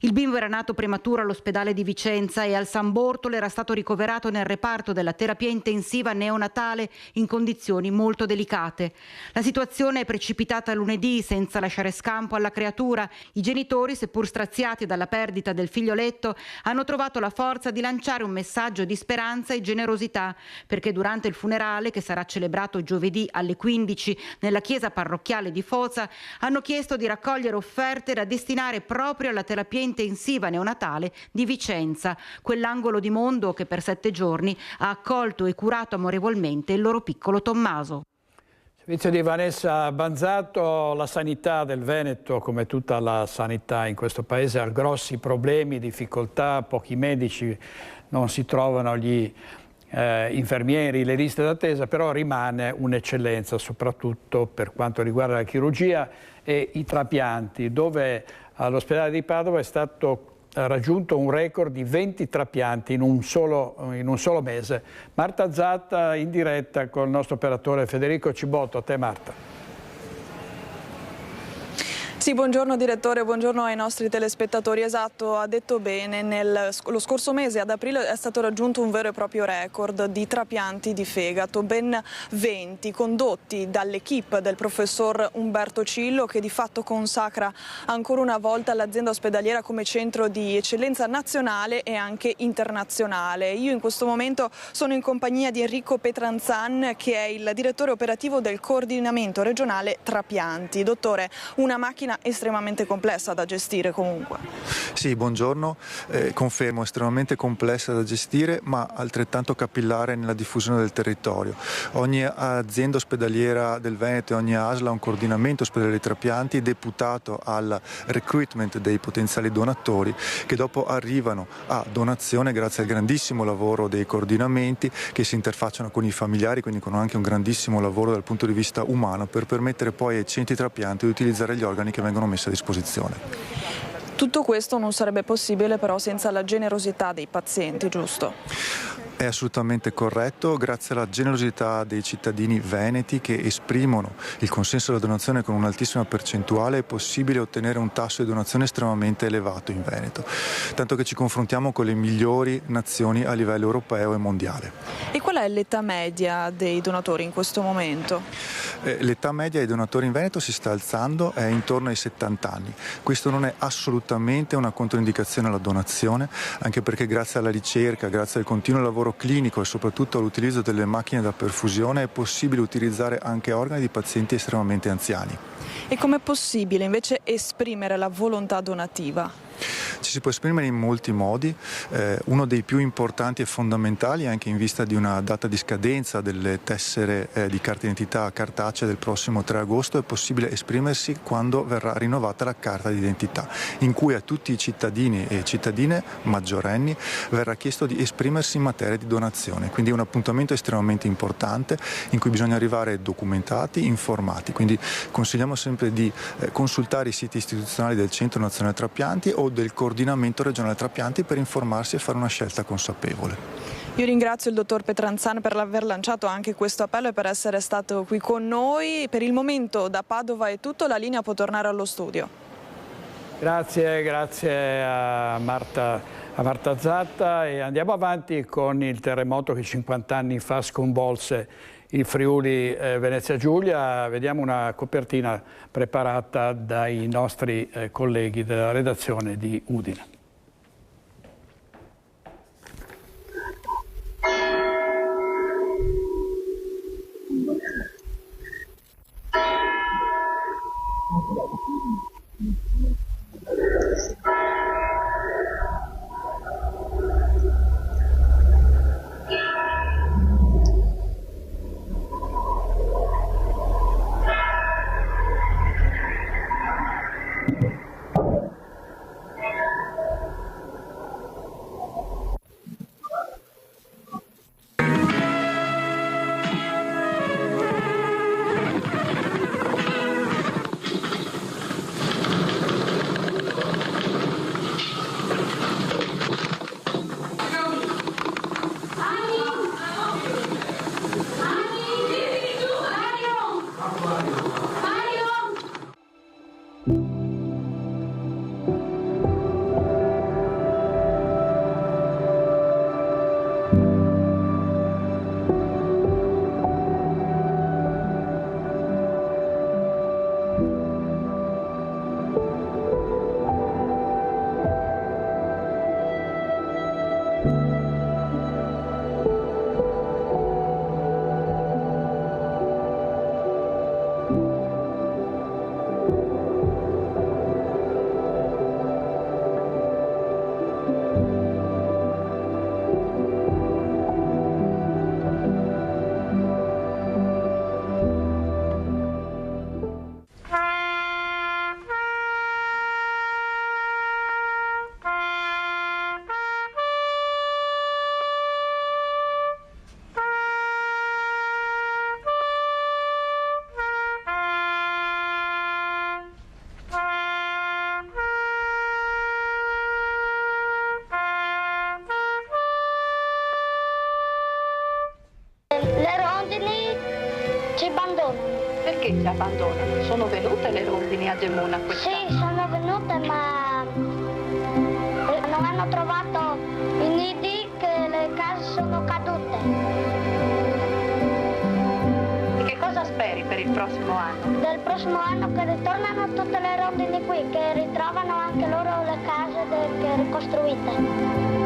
Il bimbo era nato prematuro all'ospedale di Vicenza e al San Bortolo era stato ricoverato nel reparto della terapia intensiva neonatale in condizioni molto delicate. La situazione è precipitata lunedì senza lasciare scampo alla creatura. I genitori, seppur straziati dalla perdita del figlioletto, hanno trovato la forza di lanciare un messaggio di speranza e generosità, perché durante il funerale, che sarà celebrato giovedì alle 15 nella chiesa parrocchiale di Foggia, hanno chiesto di raccogliere offerte da destinare proprio alla terapia intensiva neonatale di Vicenza, quell'angolo di mondo che per 7 giorni ha accolto e curato amorevolmente il loro piccolo Tommaso. Servizio di Vanessa Banzato. La sanità del Veneto, come tutta la sanità in questo paese, ha grossi problemi, difficoltà, pochi medici, non si trovano gli infermieri, le liste d'attesa, però rimane un'eccellenza soprattutto per quanto riguarda la chirurgia e i trapianti, dove all'ospedale di Padova è stato raggiunto un record di 20 trapianti in un solo mese. Marta Zatta in diretta con il nostro operatore Federico Cibotto. A te Marta. Sì, buongiorno direttore, buongiorno ai nostri telespettatori. Esatto, ha detto bene, lo scorso mese ad aprile è stato raggiunto un vero e proprio record di trapianti di fegato, ben 20, condotti dall'equipe del professor Umberto Cillo, che di fatto consacra ancora una volta l'azienda ospedaliera come centro di eccellenza nazionale e anche internazionale. Io in questo momento sono in compagnia di Enrico Petranzan, che è il direttore operativo del coordinamento regionale trapianti. Dottore, una macchina estremamente complessa da gestire comunque. Sì, buongiorno, confermo, estremamente complessa da gestire ma altrettanto capillare nella diffusione del territorio. Ogni azienda ospedaliera del Veneto e ogni ASL ha un coordinamento ospedaliero di trapianti deputato al recruitment dei potenziali donatori, che dopo arrivano a donazione grazie al grandissimo lavoro dei coordinamenti che si interfacciano con i familiari, quindi con anche un grandissimo lavoro dal punto di vista umano per permettere poi ai centri trapianti di utilizzare gli organi che vengono messi a disposizione. Tutto questo non sarebbe possibile però senza la generosità dei pazienti, giusto? È assolutamente corretto, grazie alla generosità dei cittadini veneti che esprimono il consenso alla donazione con un'altissima percentuale è possibile ottenere un tasso di donazione estremamente elevato in Veneto, tanto che ci confrontiamo con le migliori nazioni a livello europeo e mondiale. E qual è l'età media dei donatori in questo momento? L'età media dei donatori in Veneto si sta alzando, è intorno ai 70 anni. Questo non è assolutamente una controindicazione alla donazione, anche perché grazie alla ricerca, grazie al continuo lavoro clinico e soprattutto all'utilizzo delle macchine da perfusione è possibile utilizzare anche organi di pazienti estremamente anziani. E com'è possibile invece esprimere la volontà donativa? Ci si può esprimere in molti modi, uno dei più importanti e fondamentali anche in vista di una data di scadenza delle tessere di carta d'identità cartacea del prossimo 3 agosto, è possibile esprimersi quando verrà rinnovata la carta d'identità, in cui a tutti i cittadini e cittadine maggiorenni verrà chiesto di esprimersi in materia di donazione, quindi è un appuntamento estremamente importante in cui bisogna arrivare documentati, informati, quindi consigliamo sempre di consultare i siti istituzionali del Centro Nazionale Trapianti o del Coordinamento Regionale Trapianti per informarsi e fare una scelta consapevole. Io ringrazio il dottor Petranzan per aver lanciato anche questo appello e per essere stato qui con noi. Per il momento da Padova è tutto, la linea può tornare allo studio. Grazie a Marta Zatta, e andiamo avanti con il terremoto che 50 anni fa sconvolse il Friuli Venezia Giulia. Vediamo una copertina preparata dai nostri colleghi della redazione di Udine. Perché ci abbandonano? Sono venute le rondini a Gemona quest'anno? Sì, sono venute, ma non hanno trovato i nidi, che le case sono cadute. E che cosa speri per il prossimo anno? Del prossimo anno che ritornano tutte le rondini qui, che ritrovano anche loro le case ricostruite.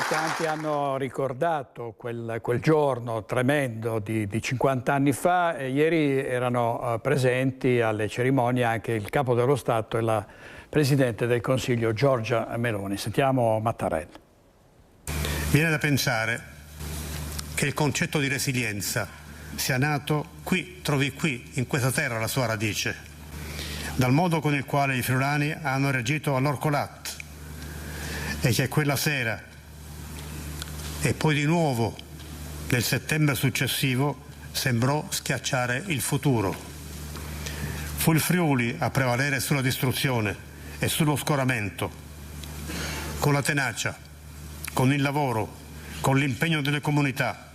Tanti hanno ricordato quel giorno tremendo di 50 anni fa, e ieri erano presenti alle cerimonie anche il Capo dello Stato e la Presidente del Consiglio Giorgia Meloni. Sentiamo Mattarella. Viene da pensare che il concetto di resilienza sia nato qui, trovi qui, in questa terra la sua radice, dal modo con il quale i friulani hanno reagito all'Orcolat, e che quella sera e poi di nuovo nel settembre successivo sembrò schiacciare il futuro. Fu il Friuli a prevalere sulla distruzione e sullo scoramento. Con la tenacia, con il lavoro, con l'impegno delle comunità,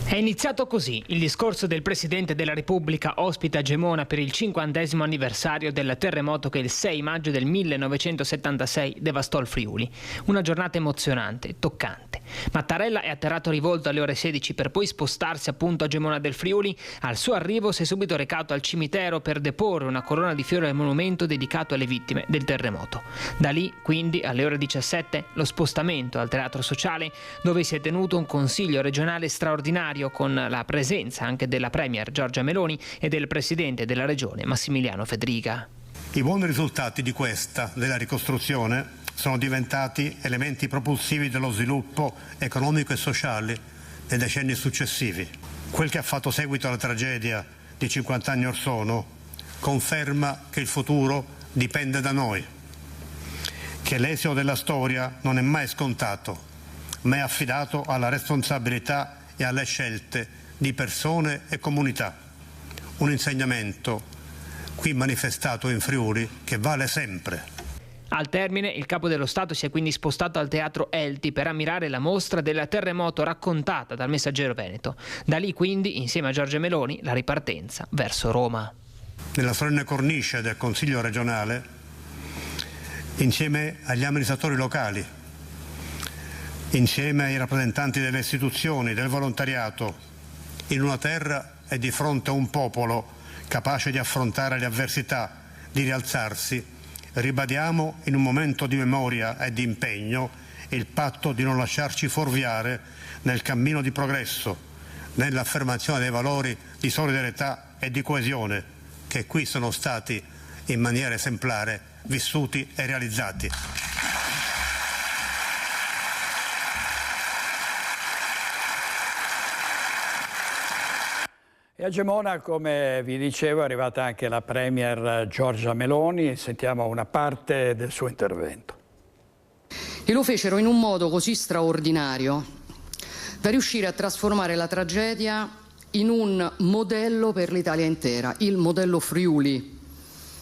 È iniziato così il discorso del Presidente della Repubblica ospite a Gemona per il 50° anniversario del terremoto che il 6 maggio del 1976 devastò il Friuli. Una giornata emozionante, toccante. Mattarella è atterrato rivolto alle ore 16 per poi spostarsi appunto a Gemona del Friuli. Al suo arrivo si è subito recato al cimitero per deporre una corona di fiori al monumento dedicato alle vittime del terremoto. Da lì, quindi, alle ore 17, lo spostamento al Teatro Sociale, dove si è tenuto un consiglio regionale straordinario con la presenza anche della Premier Giorgia Meloni e del Presidente della Regione Massimiliano Fedriga. I buoni risultati di questa, della ricostruzione, sono diventati elementi propulsivi dello sviluppo economico e sociale nei decenni successivi. Quel che ha fatto seguito alla tragedia di 50 anni or sono conferma che il futuro dipende da noi, che l'esito della storia non è mai scontato, ma è affidato alla responsabilità e alle scelte di persone e comunità. Un insegnamento qui manifestato in Friuli che vale sempre. Al termine, il Capo dello Stato si è quindi spostato al Teatro Elti per ammirare la mostra del terremoto raccontata dal Messaggero Veneto. Da lì quindi, insieme a Giorgia Meloni, la ripartenza verso Roma. Nella solenne cornice del Consiglio regionale, insieme agli amministratori locali, insieme ai rappresentanti delle istituzioni, del volontariato, in una terra e di fronte a un popolo capace di affrontare le avversità, di rialzarsi, ribadiamo in un momento di memoria e di impegno il patto di non lasciarci fuorviare nel cammino di progresso, nell'affermazione dei valori di solidarietà e di coesione che qui sono stati in maniera esemplare vissuti e realizzati. E a Gemona, come vi dicevo, è arrivata anche la Premier Giorgia Meloni. Sentiamo una parte del suo intervento. E lo fecero in un modo così straordinario da riuscire a trasformare la tragedia in un modello per l'Italia intera, il modello Friuli,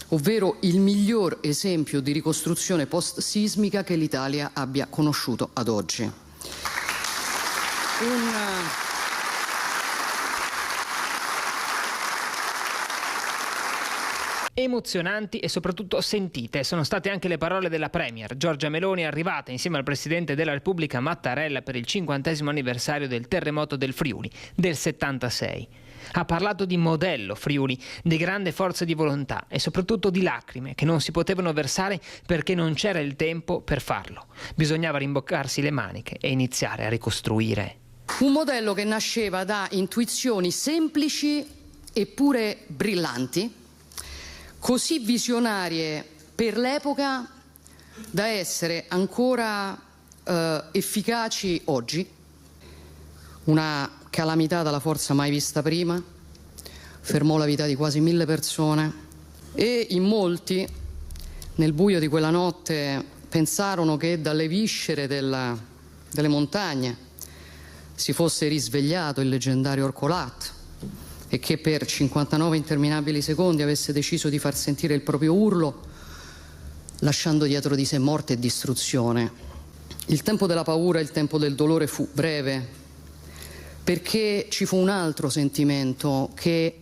ovvero il miglior esempio di ricostruzione post-sismica che l'Italia abbia conosciuto ad oggi. Emozionanti e soprattutto sentite sono state anche le parole della Premier Giorgia Meloni, arrivata insieme al Presidente della Repubblica Mattarella per il 50° anniversario del terremoto del Friuli del 76. Ha parlato di modello Friuli, di grande forza di volontà e soprattutto di lacrime che non si potevano versare perché non c'era il tempo per farlo. Bisognava rimboccarsi le maniche e iniziare a ricostruire. Un modello che nasceva da intuizioni semplici eppure brillanti, così visionarie per l'epoca da essere ancora efficaci oggi. Una calamità dalla forza mai vista prima, fermò la vita di quasi 1000 persone e in molti, nel buio di quella notte, pensarono che dalle viscere delle montagne si fosse risvegliato il leggendario Orcolat e che per 59 interminabili secondi avesse deciso di far sentire il proprio urlo, lasciando dietro di sé morte e distruzione. Il tempo della paura e il tempo del dolore fu breve, perché ci fu un altro sentimento che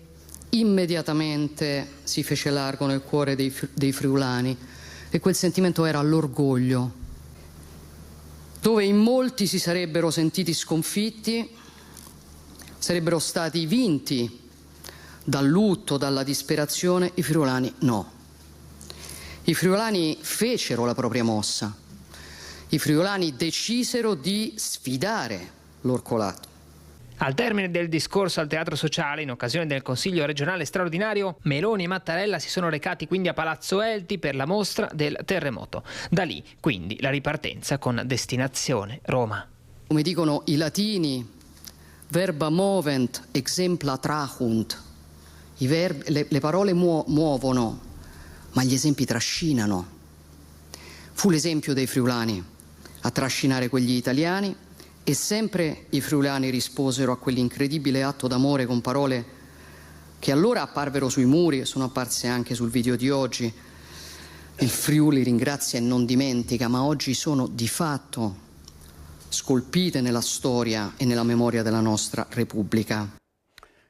immediatamente si fece largo nel cuore dei friulani, e quel sentimento era l'orgoglio, dove in molti si sarebbero sentiti sconfitti, sarebbero stati vinti dal lutto, dalla disperazione. I friulani no. I friulani fecero la propria mossa. I friulani decisero di sfidare l'Orcolat. Al termine del discorso al Teatro Sociale, in occasione del Consiglio regionale straordinario, Meloni e Mattarella si sono recati quindi a Palazzo Elti per la mostra del terremoto. Da lì, quindi, la ripartenza con destinazione Roma. Come dicono i latini, verba movent exempla trahunt. Le parole muovono, ma gli esempi trascinano. Fu l'esempio dei friulani a trascinare quegli italiani, e sempre i friulani risposero a quell'incredibile atto d'amore con parole che allora apparvero sui muri e sono apparse anche sul video di oggi. Il Friuli ringrazia e non dimentica, ma oggi sono di fatto scolpite nella storia e nella memoria della nostra Repubblica.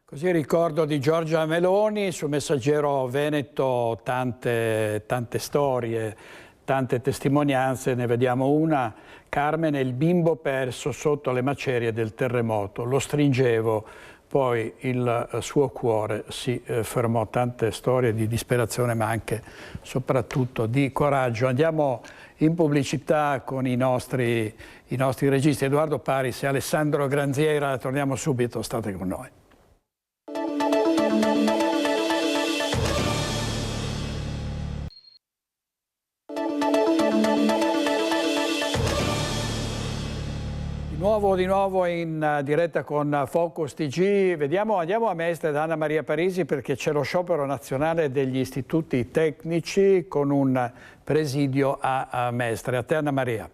Così il ricordo di Giorgia Meloni, sul Messaggero Veneto tante storie, tante testimonianze, ne vediamo una. Carmen, il bimbo perso sotto le macerie del terremoto, lo stringevo, poi il suo cuore si fermò. Tante storie di disperazione ma anche soprattutto di coraggio. Andiamo in pubblicità con i nostri registi Edoardo Paris e Alessandro Granziera, torniamo subito, state con noi. Di nuovo in diretta con Focus TG, andiamo a Mestre da Anna Maria Parisi perché c'è lo sciopero nazionale degli istituti tecnici con un presidio a Mestre. A te Anna Maria.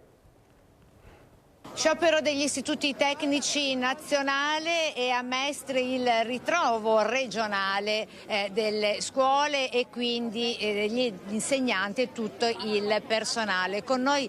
Sciopero degli istituti tecnici nazionale e a Mestre il ritrovo regionale delle scuole e quindi degli insegnanti e tutto il personale. Con noi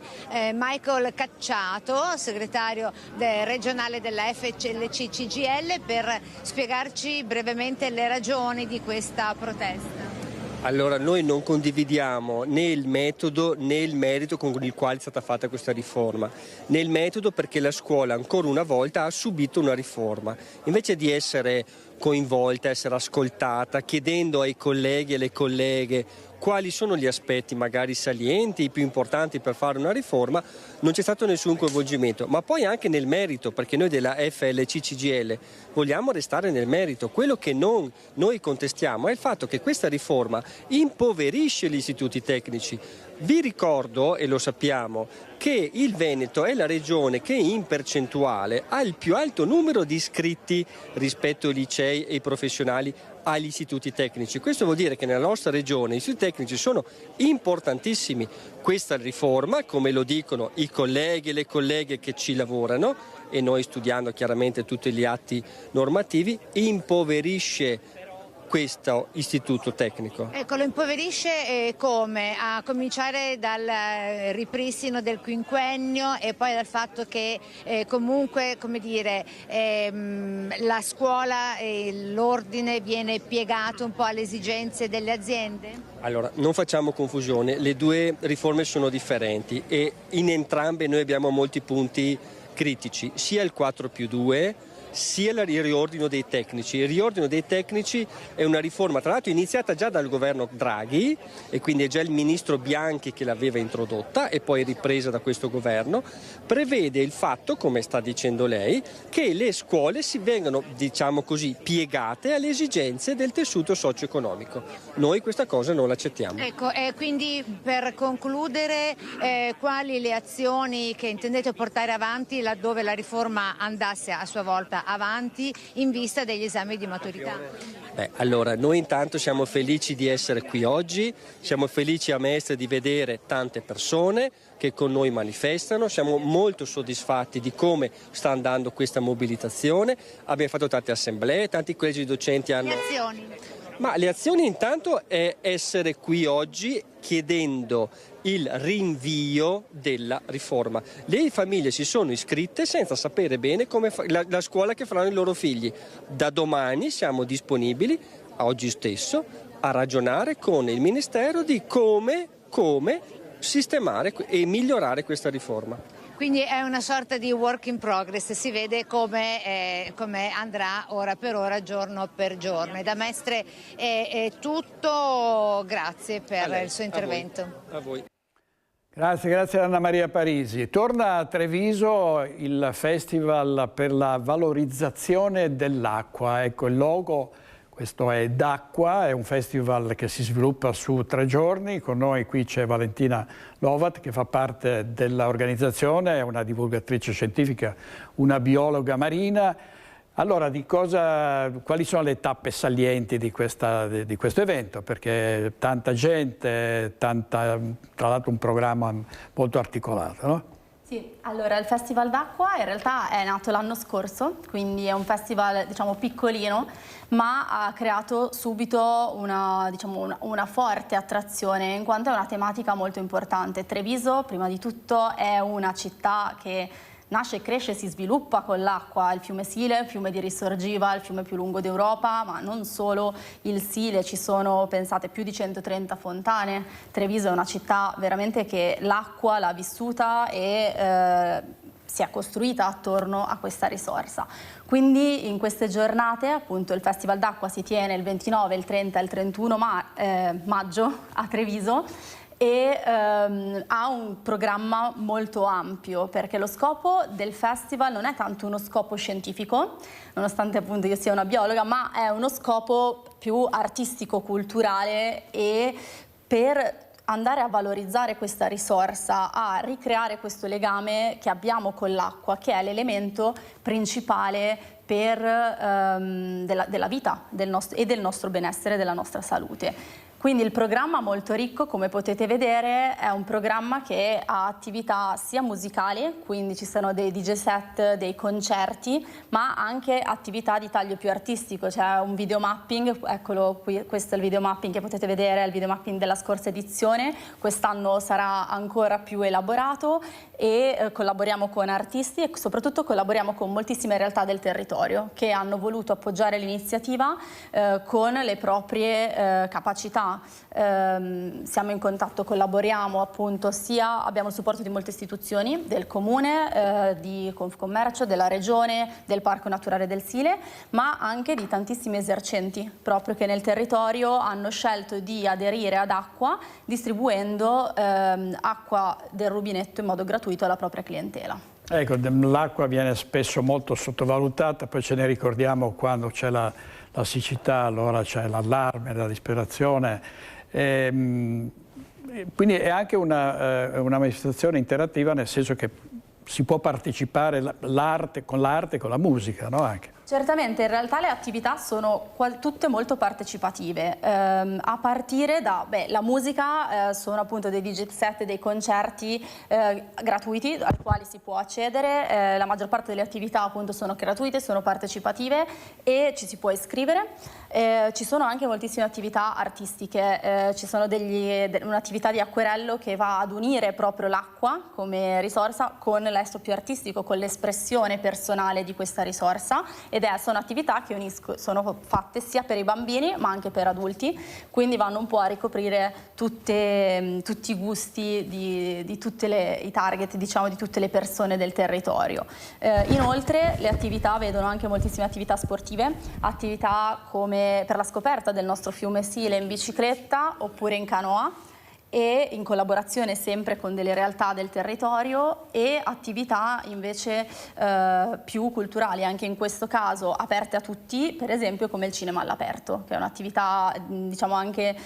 Michael Cacciato, segretario regionale della FLC CGIL, per spiegarci brevemente le ragioni di questa protesta. Allora, noi non condividiamo né il metodo né il merito con il quale è stata fatta questa riforma. Né il metodo perché la scuola ancora una volta ha subito una riforma. Invece di essere coinvolta, essere ascoltata, chiedendo ai colleghi e alle colleghe quali sono gli aspetti magari salienti, i più importanti per fare una riforma, non c'è stato nessun coinvolgimento, ma poi anche nel merito, perché noi della FLC CGIL vogliamo restare nel merito. Quello che noi contestiamo è il fatto che questa riforma impoverisce gli istituti tecnici. Vi ricordo, e lo sappiamo, che il Veneto è la regione che in percentuale ha il più alto numero di iscritti rispetto ai licei e ai professionali agli istituti tecnici. Questo vuol dire che nella nostra regione gli istituti tecnici sono importantissimi. Questa riforma, come lo dicono i colleghi e le colleghe che ci lavorano, e noi studiando chiaramente tutti gli atti normativi, impoverisce questo istituto tecnico. Ecco, lo impoverisce come? A cominciare dal ripristino del quinquennio e poi dal fatto che comunque, come dire, la scuola e l'ordine viene piegato un po' alle esigenze delle aziende? Allora, non facciamo confusione, le due riforme sono differenti e in entrambe noi abbiamo molti punti critici, sia il 4+2 sia il riordino dei tecnici. Il riordino dei tecnici è una riforma tra l'altro iniziata già dal governo Draghi e quindi è già il ministro Bianchi che l'aveva introdotta e poi ripresa da questo governo. Prevede il fatto, come sta dicendo lei, che le scuole si vengano, diciamo così, piegate alle esigenze del tessuto socio-economico. Noi questa cosa non l'accettiamo. Ecco, quindi per concludere, quali le azioni che intendete portare avanti laddove la riforma andasse a sua volta avanti in vista degli esami di maturità? Allora, noi intanto siamo felici di essere qui oggi, siamo felici a Mestre di vedere tante persone che con noi manifestano, siamo molto soddisfatti di come sta andando questa mobilitazione, abbiamo fatto tante assemblee, tanti collegi docenti hanno... Le azioni? Ma le azioni intanto è essere qui oggi chiedendo il rinvio della riforma. Le famiglie si sono iscritte senza sapere bene come la scuola che faranno i loro figli. Da domani siamo disponibili, oggi stesso, a ragionare con il Ministero di come sistemare e migliorare questa riforma. Quindi è una sorta di work in progress, si vede come andrà ora per ora, giorno per giorno. Da Mestre è tutto, grazie per il suo intervento. A voi. Grazie Anna Maria Parisi. Torna a Treviso il Festival per la valorizzazione dell'acqua. Ecco il logo. Questo è D'acqua, è un festival che si sviluppa su 3 giorni. Con noi qui c'è Valentina Lovat che fa parte dell'organizzazione, è una divulgatrice scientifica, una biologa marina. Allora, quali sono le tappe salienti di questo evento? Perché tanta gente, tra l'altro un programma molto articolato, no? Sì, allora il Festival d'Acqua in realtà è nato l'anno scorso, quindi è un festival diciamo piccolino, ma ha creato subito una forte attrazione in quanto è una tematica molto importante. Treviso, prima di tutto, è una città che nasce, cresce e si sviluppa con l'acqua. Il fiume Sile, il fiume di Risorgiva, il fiume più lungo d'Europa, ma non solo il Sile, ci sono, pensate, più di 130 fontane. Treviso è una città veramente che l'acqua l'ha vissuta e si è costruita attorno a questa risorsa. Quindi in queste giornate, appunto, il Festival d'Acqua si tiene il 29, il 30 e il 31 maggio a Treviso, e ha un programma molto ampio, perché lo scopo del festival non è tanto uno scopo scientifico, nonostante appunto io sia una biologa, ma è uno scopo più artistico-culturale, e per andare a valorizzare questa risorsa, a ricreare questo legame che abbiamo con l'acqua, che è l'elemento principale della vita e del nostro benessere, della nostra salute. Quindi il programma molto ricco, come potete vedere, è un programma che ha attività sia musicali, quindi ci sono dei DJ set, dei concerti, ma anche attività di taglio più artistico. C'è un videomapping, eccolo qui, questo è il videomapping che potete vedere, è il videomapping della scorsa edizione, quest'anno sarà ancora più elaborato, e collaboriamo con artisti e soprattutto collaboriamo con moltissime realtà del territorio che hanno voluto appoggiare l'iniziativa con le proprie capacità. Siamo in contatto, collaboriamo appunto, sia abbiamo il supporto di molte istituzioni, del comune, di Confcommercio, della regione, del Parco Naturale del Sile, ma anche di tantissimi esercenti proprio che nel territorio hanno scelto di aderire ad acqua, distribuendo acqua del rubinetto in modo gratuito alla propria clientela. Ecco, l'acqua viene spesso molto sottovalutata, poi ce ne ricordiamo quando c'è la siccità, allora c'è l'allarme, la disperazione. Quindi è anche una manifestazione interattiva, nel senso che si può partecipare con l'arte e con la musica, no? Anche. Certamente, in realtà le attività sono tutte molto partecipative, a partire da la musica, sono appunto dei DJ set, dei concerti gratuiti ai quali si può accedere, la maggior parte delle attività appunto sono gratuite, sono partecipative e ci si può iscrivere. Ci sono anche moltissime attività artistiche, ci sono un'attività di acquerello che va ad unire proprio l'acqua come risorsa con l'esto più artistico, con l'espressione personale di questa risorsa, ed sono attività che sono fatte sia per i bambini ma anche per adulti, quindi vanno un po' a ricoprire tutti i gusti di tutte i target, diciamo, di tutte le persone del territorio. Inoltre le attività vedono anche moltissime attività sportive, attività come per la scoperta del nostro fiume Sile in bicicletta oppure in canoa, e in collaborazione sempre con delle realtà del territorio, e attività invece più culturali, anche in questo caso aperte a tutti, per esempio come il cinema all'aperto, che è un'attività diciamo anche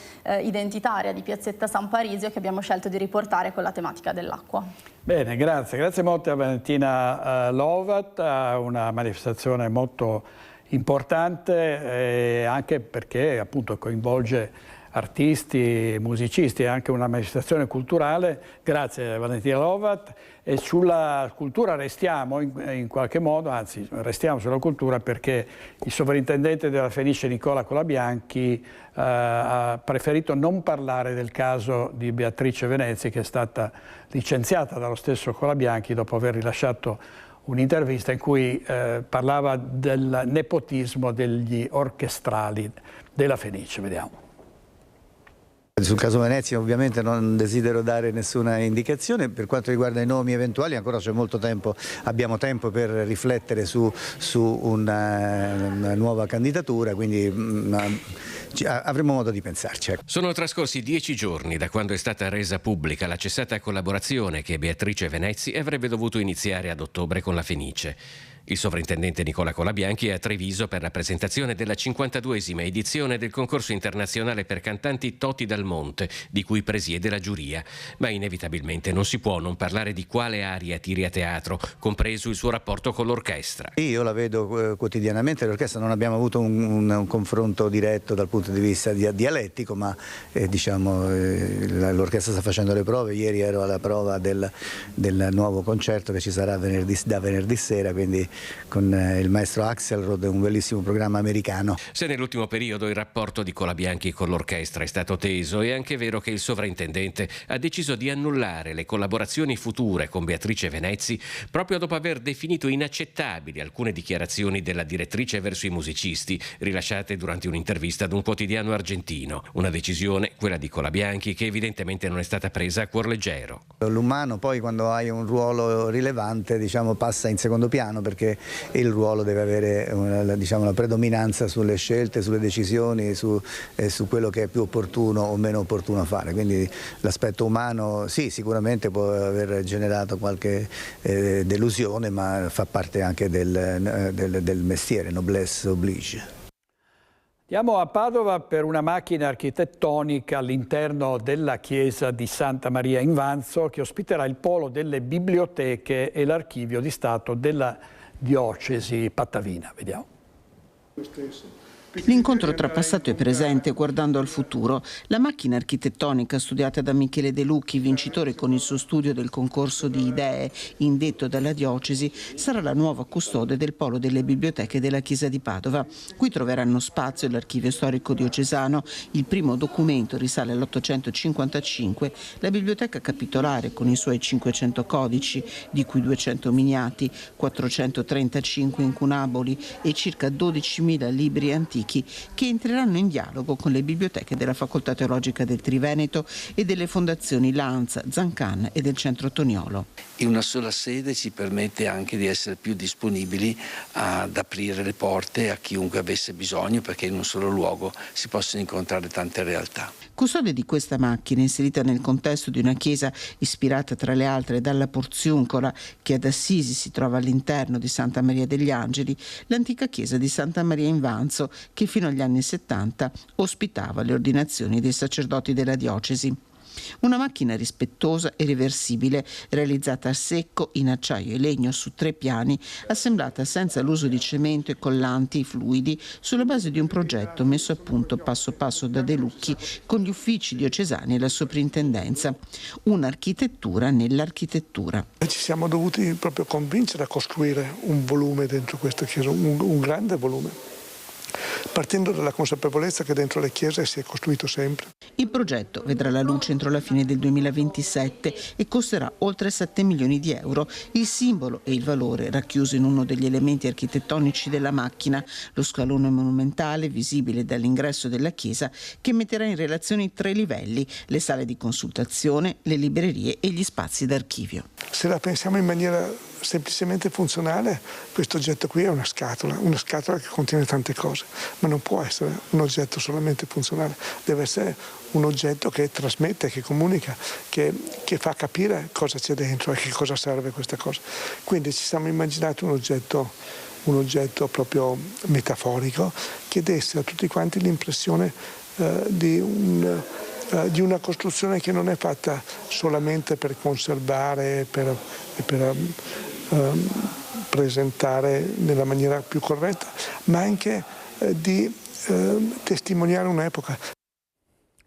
identitaria di Piazzetta San Parisio, che abbiamo scelto di riportare con la tematica dell'acqua. Bene, grazie molto a Valentina Lovat, una manifestazione molto importante, anche perché appunto coinvolge artisti, musicisti, è anche una manifestazione culturale. Grazie Valentina Lovat. E sulla cultura restiamo in qualche modo, anzi restiamo sulla cultura, perché il sovrintendente della Fenice Nicola Colabianchi ha preferito non parlare del caso di Beatrice Venezzi, che è stata licenziata dallo stesso Colabianchi dopo aver rilasciato un'intervista in cui parlava del nepotismo degli orchestrali della Fenice. Vediamo. Sul caso Venezia ovviamente non desidero dare nessuna indicazione. Per quanto riguarda i nomi eventuali ancora c'è molto tempo, abbiamo tempo per riflettere su una nuova candidatura, quindi avremo modo di pensarci. Sono trascorsi 10 giorni da quando è stata resa pubblica la cessata collaborazione che Beatrice Venezzi avrebbe dovuto iniziare ad ottobre con la Fenice. Il sovrintendente Nicola Colabianchi è a Treviso per la presentazione della 52esima edizione del concorso internazionale per cantanti Toti dal Monte, di cui presiede la giuria. Ma inevitabilmente non si può non parlare di quale aria tiri a teatro, compreso il suo rapporto con l'orchestra. Io la vedo quotidianamente, l'orchestra non abbiamo avuto un confronto diretto dal punto di vista dialettico, ma l'orchestra sta facendo le prove. Ieri ero alla prova del nuovo concerto che ci sarà da venerdì sera, quindi il maestro Axelrod, un bellissimo programma americano. Se nell'ultimo periodo il rapporto di Colabianchi con l'orchestra è stato teso, è anche vero che il sovrintendente ha deciso di annullare le collaborazioni future con Beatrice Venezzi proprio dopo aver definito inaccettabili alcune dichiarazioni della direttrice verso i musicisti rilasciate durante un'intervista ad un quotidiano argentino. Una decisione, quella di Colabianchi, che evidentemente non è stata presa a cuor leggero. L'umano poi, quando hai un ruolo rilevante, passa in secondo piano, perché il ruolo deve avere la predominanza sulle scelte, sulle decisioni, su quello che è più opportuno o meno opportuno fare. Quindi l'aspetto umano sì, sicuramente può aver generato qualche delusione, ma fa parte anche del mestiere, noblesse oblige. Andiamo a Padova per una macchina architettonica all'interno della chiesa di Santa Maria in Vanzo, che ospiterà il polo delle biblioteche e l'archivio di Stato della diocesi pattavina. Vediamo. L'incontro tra passato e presente, guardando al futuro. La macchina architettonica studiata da Michele De Lucchi, vincitore con il suo studio del concorso di idee indetto dalla diocesi, sarà la nuova custode del polo delle biblioteche della chiesa di Padova. Qui troveranno spazio l'archivio storico diocesano. Il primo documento risale all'855, la biblioteca capitolare con i suoi 500 codici, di cui 200 miniati, 435 incunaboli e circa 12.000 libri antichi, che entreranno in dialogo con le biblioteche della Facoltà Teologica del Triveneto e delle fondazioni Lanza, Zancan e del Centro Toniolo. In una sola sede ci permette anche di essere più disponibili ad aprire le porte a chiunque avesse bisogno, perché in un solo luogo si possono incontrare tante realtà. Custode di questa macchina, inserita nel contesto di una chiesa ispirata tra le altre dalla Porziuncola, che ad Assisi si trova all'interno di Santa Maria degli Angeli, l'antica chiesa di Santa Maria in Vanzo, che fino agli anni 70 ospitava le ordinazioni dei sacerdoti della diocesi. Una macchina rispettosa e reversibile, realizzata a secco in acciaio e legno su 3 piani, assemblata senza l'uso di cemento e collanti fluidi, sulla base di un progetto messo a punto passo passo da De Lucchi con gli uffici diocesani e la soprintendenza. Un'architettura nell'architettura. Ci siamo dovuti proprio convincere a costruire un volume dentro questa chiesa, un grande volume, partendo dalla consapevolezza che dentro le chiese si è costruito sempre. Il progetto vedrà la luce entro la fine del 2027 e costerà oltre 7 milioni di euro. Il simbolo e il valore racchiuso in uno degli elementi architettonici della macchina, lo scalone monumentale visibile dall'ingresso della chiesa, che metterà in relazione 3 livelli, le sale di consultazione, le librerie e gli spazi d'archivio. Se la pensiamo in maniera semplicemente funzionale, questo oggetto qui è una scatola che contiene tante cose, ma non può essere un oggetto solamente funzionale, deve essere un oggetto che trasmette, che comunica, che fa capire cosa c'è dentro e che cosa serve questa cosa. Quindi ci siamo immaginati un oggetto proprio metaforico che desse a tutti quanti l'impressione di una costruzione che non è fatta solamente per conservare, per presentare nella maniera più corretta, ma anche di testimoniare un'epoca.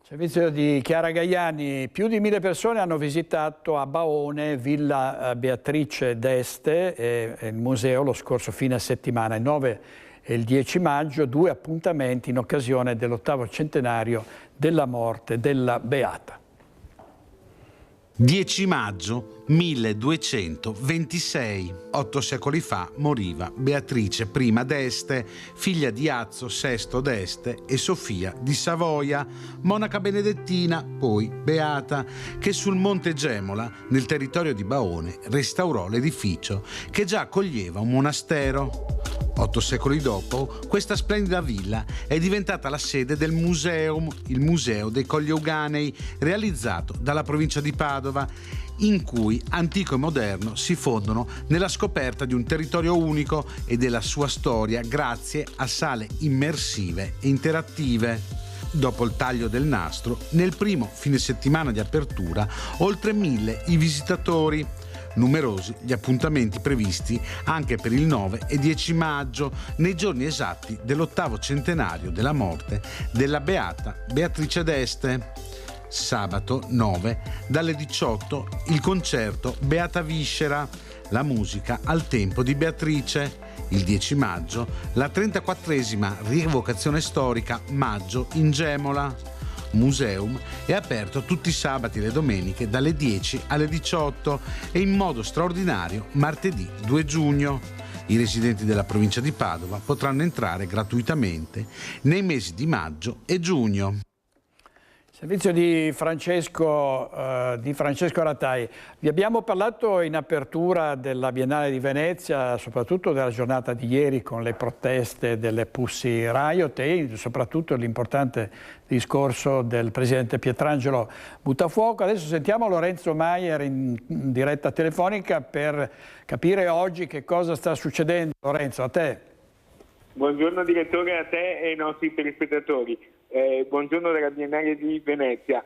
Servizio di Chiara Gaiani. Più di 1000 persone hanno visitato a Baone Villa Beatrice d'Este e il museo lo scorso fine settimana, il 9 e il 10 maggio, 2 appuntamenti in occasione dell'8° centenario della morte della Beata. 10 maggio 1226. 8 secoli fa moriva Beatrice I d'Este, figlia di Azzo VI d'Este e Sofia di Savoia, monaca benedettina, poi beata, che sul Monte Gemola, nel territorio di Baone, restaurò l'edificio che già accoglieva un monastero. 8 secoli dopo, questa splendida villa è diventata la sede del Museum, il Museo dei Colli Euganei, realizzato dalla provincia di Padova, in cui antico e moderno si fondono nella scoperta di un territorio unico e della sua storia grazie a sale immersive e interattive. Dopo il taglio del nastro, nel primo fine settimana di apertura, oltre 1000 i visitatori. Numerosi gli appuntamenti previsti anche per il 9 e 10 maggio, nei giorni esatti dell'8° centenario della morte della Beata Beatrice d'Este. Sabato 9, dalle 18, il concerto Beata Viscera, la musica al tempo di Beatrice. Il 10 maggio, la 34esima rievocazione storica Maggio in Gemola. Museum è aperto tutti i sabati e le domeniche dalle 10 alle 18 e in modo straordinario martedì 2 giugno. I residenti della provincia di Padova potranno entrare gratuitamente nei mesi di maggio e giugno. Servizio di Francesco Ratai. Vi abbiamo parlato in apertura della Biennale di Venezia, soprattutto della giornata di ieri con le proteste delle Pussy Riot e soprattutto l'importante discorso del presidente Pietrangelo Buttafuoco. Adesso sentiamo Lorenzo Maier in diretta telefonica per capire oggi che cosa sta succedendo. Lorenzo, a te. Buongiorno direttore, a te e ai nostri telespettatori. Buongiorno dalla Biennale di Venezia.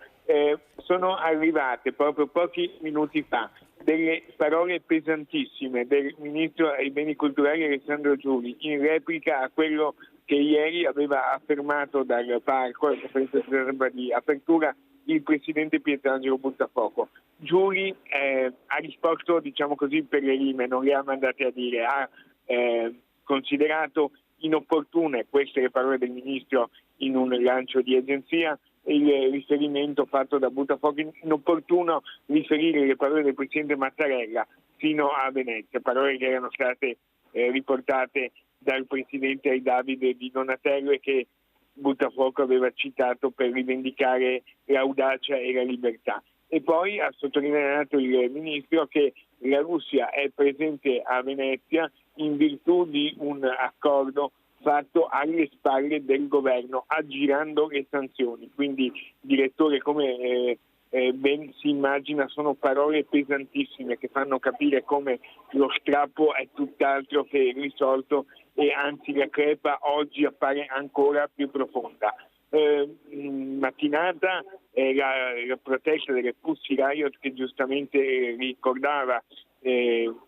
Sono arrivate proprio pochi minuti fa delle parole pesantissime del Ministro ai Beni Culturali Alessandro Giuli in replica a quello che ieri aveva affermato dal palco alla conferenza di apertura il Presidente Pietrangelo Buttafuoco. Giuli ha risposto, diciamo così, per le rime, non le ha mandate a dire, ha considerato inopportune, queste le parole del Ministro in un lancio di agenzia, il riferimento fatto da Buttafuoco, inopportuno riferire le parole del Presidente Mattarella fino a Venezia, parole che erano state riportate dal Presidente ai Davide di Donatello e che Buttafuoco aveva citato per rivendicare l'audacia e la libertà. E poi ha sottolineato il Ministro che la Russia è presente a Venezia in virtù di un accordo fatto alle spalle del governo, aggirando le sanzioni. Quindi, direttore, come ben si immagina, sono parole pesantissime che fanno capire come lo strappo è tutt'altro che risolto e anzi la crepa oggi appare ancora più profonda. Mattinata la protesta delle Pussy Riot che giustamente ricordava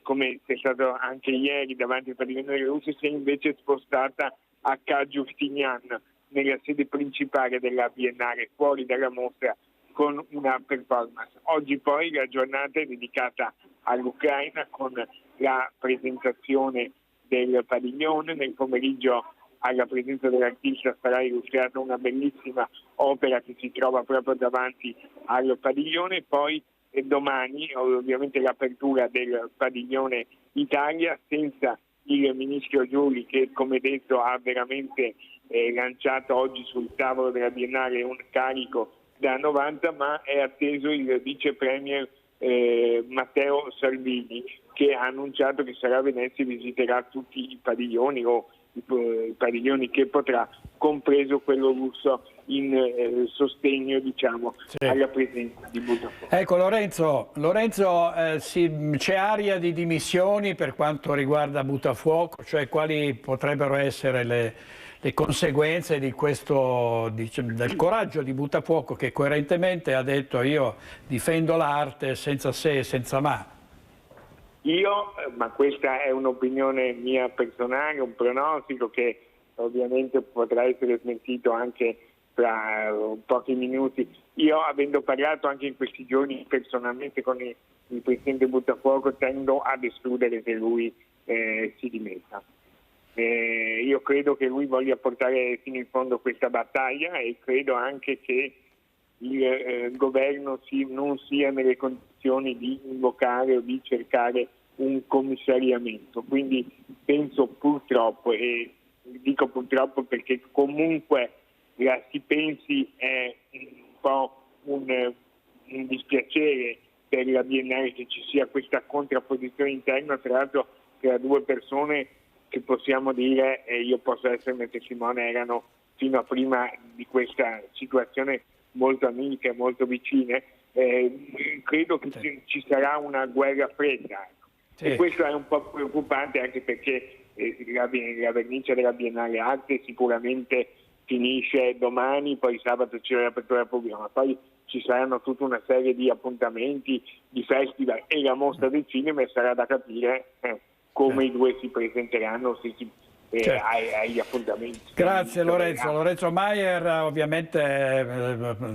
come è stato anche ieri davanti al padiglione delle Russie, si è invece spostata a Ca' Giustinian, nella sede principale della Biennale, fuori dalla mostra con una performance. Oggi poi la giornata è dedicata all'Ucraina con la presentazione del padiglione. Nel pomeriggio alla presenza dell'artista sarà illustrata una bellissima opera che si trova proprio davanti al padiglione. Poi domani ovviamente l'apertura del padiglione Italia senza il Ministro Giuli che, come detto, ha veramente lanciato oggi sul tavolo della Biennale un carico da 90, ma è atteso il Vice Premier Matteo Salvini, che ha annunciato che sarà a Venezia e visiterà tutti i padiglioni o i padiglioni che potrà, compreso quello russo, in sostegno, diciamo, alla presenza di Buttafuoco. Ecco Lorenzo, c'è aria di dimissioni per quanto riguarda Buttafuoco, cioè quali potrebbero essere le conseguenze di questo, del coraggio di Buttafuoco che coerentemente ha detto io difendo l'arte senza se e senza ma. Ma questa è un'opinione mia personale, un pronostico che ovviamente potrà essere smentito anche tra pochi minuti. Io, avendo parlato anche in questi giorni personalmente con il Presidente Buttafuoco, tendo ad escludere che lui si dimetta. Io credo che lui voglia portare fino in fondo questa battaglia e credo anche che il governo non sia nelle condizioni di invocare o di cercare un commissariamento. Quindi penso purtroppo, e dico purtroppo perché comunque si pensi è un po' un dispiacere per la Biennale che ci sia questa contrapposizione interna, tra l'altro tra due persone che possiamo dire, e io posso esserne testimone, erano fino a prima di questa situazione molto amiche, molto vicine. Credo che ci sarà una guerra fredda. E questo è un po' preoccupante anche perché la vernice della Biennale Arte sicuramente finisce domani, poi sabato c'è l'apertura pubblica, ma poi ci saranno tutta una serie di appuntamenti, di festival e la mostra del cinema e sarà da capire come i due si presenteranno agli appuntamenti. Grazie Lorenzo. Lorenzo Maier, ovviamente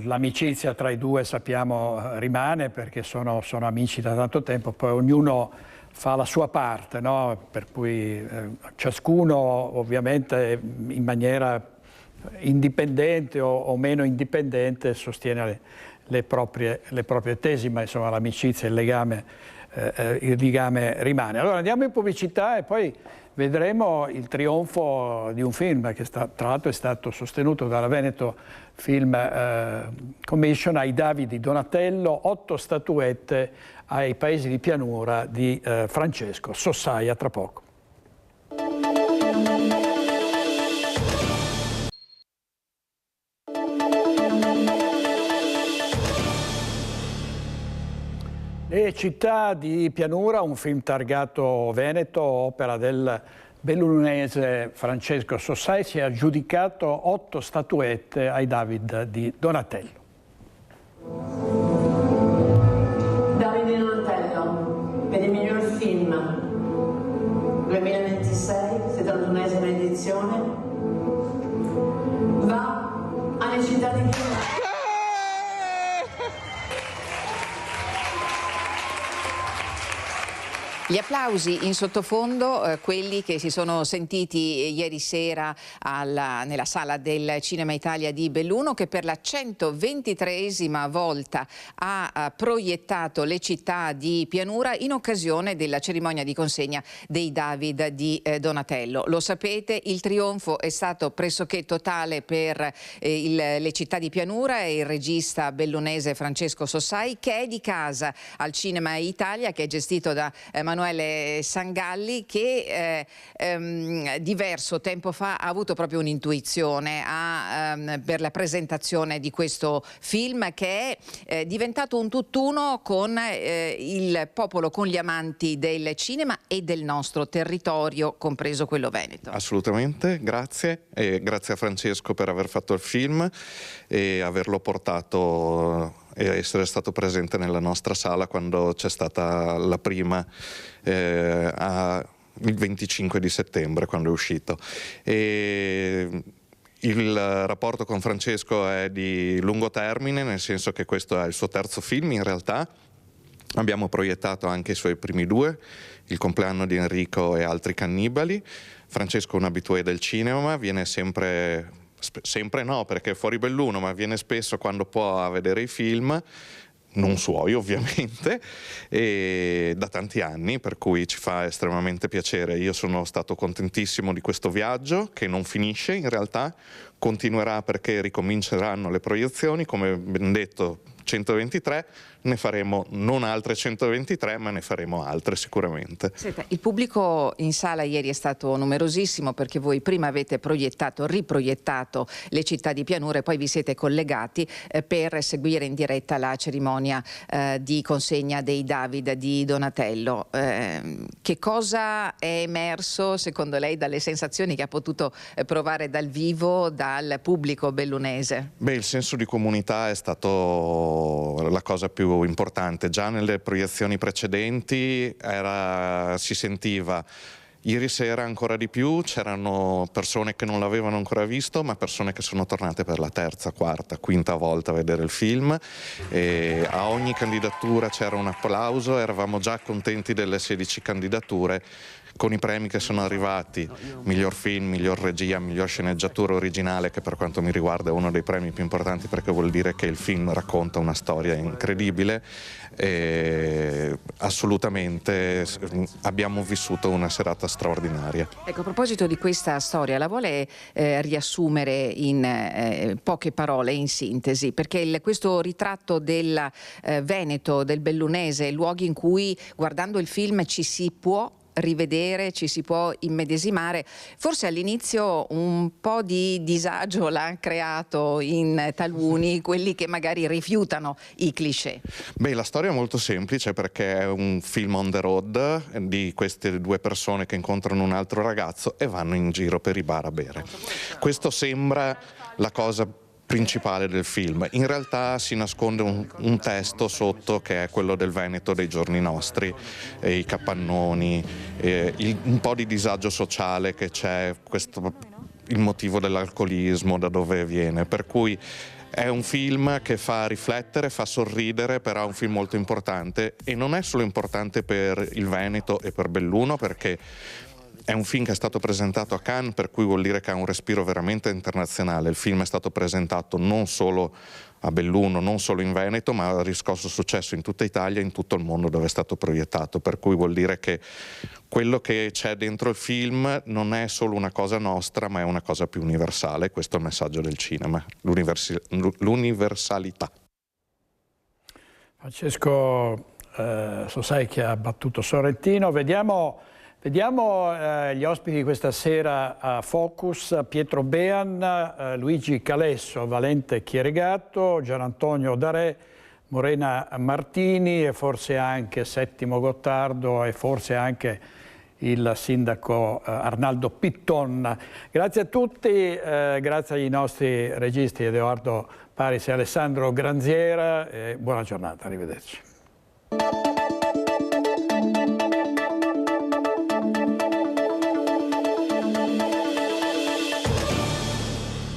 l'amicizia tra i due sappiamo rimane perché sono amici da tanto tempo, poi ognuno fa la sua parte, no? Per cui ciascuno ovviamente in maniera indipendente o meno indipendente sostiene le proprie tesi, ma insomma l'amicizia, il legame rimane. Allora andiamo in pubblicità e poi vedremo il trionfo di un film che tra l'altro è stato sostenuto dalla Veneto Film Commission ai Davide Donatello, 8 statuette ai Paesi di pianura di Francesco Sossaia, tra poco. Le città di pianura, un film targato Veneto, opera del bellunese Francesco Sossaia, si è aggiudicato 8 statuette ai David di Donatello. Davide Donatello per il miglior film 2026, 71esima edizione, va alle città di pianura. Gli applausi in sottofondo, quelli che si sono sentiti ieri sera nella sala del Cinema Italia di Belluno, che per la 123esima volta ha proiettato le città di pianura in occasione della cerimonia di consegna dei David di Donatello. Lo sapete, il trionfo è stato pressoché totale per le città di pianura e il regista bellunese Francesco Sossai, che è di casa al Cinema Italia, che è gestito da Emanuele Sangalli, che diverso tempo fa ha avuto proprio un'intuizione per la presentazione di questo film, che è diventato un tutt'uno con il popolo, con gli amanti del cinema e del nostro territorio, compreso quello veneto. Assolutamente, grazie. E grazie a Francesco per aver fatto il film e averlo portato e essere stato presente nella nostra sala quando c'è stata la prima il 25 di settembre, quando è uscito. E il rapporto con Francesco è di lungo termine, nel senso che questo è il suo terzo film in realtà. Abbiamo proiettato anche i suoi primi 2, Il compleanno di Enrico e Altri cannibali. Francesco è un abitué del cinema, viene sempre no, perché è fuori Belluno, ma viene spesso quando può a vedere i film, non suoi ovviamente, e da tanti anni, per cui ci fa estremamente piacere. Io sono stato contentissimo di questo viaggio, che non finisce in realtà, continuerà perché ricominceranno le proiezioni, come ben detto 123, ne faremo non altre 123, ma ne faremo altre sicuramente. Senta, il pubblico in sala ieri è stato numerosissimo, perché voi prima avete riproiettato le città di pianura e poi vi siete collegati per seguire in diretta la cerimonia di consegna dei David di Donatello. Che cosa è emerso secondo lei dalle sensazioni che ha potuto provare dal vivo, dal pubblico bellunese? Beh, il senso di comunità è stato la cosa più importante. Già nelle proiezioni precedenti si sentiva. Ieri sera ancora di più, c'erano persone che non l'avevano ancora visto, ma persone che sono tornate per la terza, quarta, quinta volta a vedere il film. E a ogni candidatura c'era un applauso, eravamo già contenti delle 16 candidature, con i premi che sono arrivati: miglior film, miglior regia, miglior sceneggiatura originale, che per quanto mi riguarda è uno dei premi più importanti, perché vuol dire che il film racconta una storia incredibile. E assolutamente abbiamo vissuto una serata straordinaria. Ecco, a proposito di questa storia, la vuole riassumere in poche parole, in sintesi? Perché questo ritratto del Veneto, del bellunese, luoghi in cui guardando il film ci si può rivedere, ci si può immedesimare, forse all'inizio un po' di disagio l'ha creato in taluni, quelli che magari rifiutano i cliché. Beh, la storia è molto semplice, perché è un film on the road di queste 2 persone che incontrano un altro ragazzo e vanno in giro per i bar a bere. Questo sembra la cosa principale del film. In realtà si nasconde un testo sotto, che è quello del Veneto dei giorni nostri, i capannoni, un po' di disagio sociale che c'è, questo il motivo dell'alcolismo, da dove viene, per cui è un film che fa riflettere, fa sorridere, però è un film molto importante, e non è solo importante per il Veneto e per Belluno, perché è un film che è stato presentato a Cannes, per cui vuol dire che ha un respiro veramente internazionale. Il film è stato presentato non solo a Belluno, non solo in Veneto, ma ha riscosso successo in tutta Italia e in tutto il mondo dove è stato proiettato, per cui vuol dire che quello che c'è dentro il film non è solo una cosa nostra, ma è una cosa più universale. Questo è il messaggio del cinema, l'universalità. Francesco, so sai che ha battuto Sorrentino. Vediamo gli ospiti di questa sera a Focus: Pietro Bean, Luigi Calesso, Valente Chieregatto, Gianantonio Darè, Morena Martini e forse anche Settimo Gottardo e forse anche il sindaco Arnaldo Pitton. Grazie a tutti, grazie ai nostri registi Edoardo Paris e Alessandro Granziera, e buona giornata, arrivederci.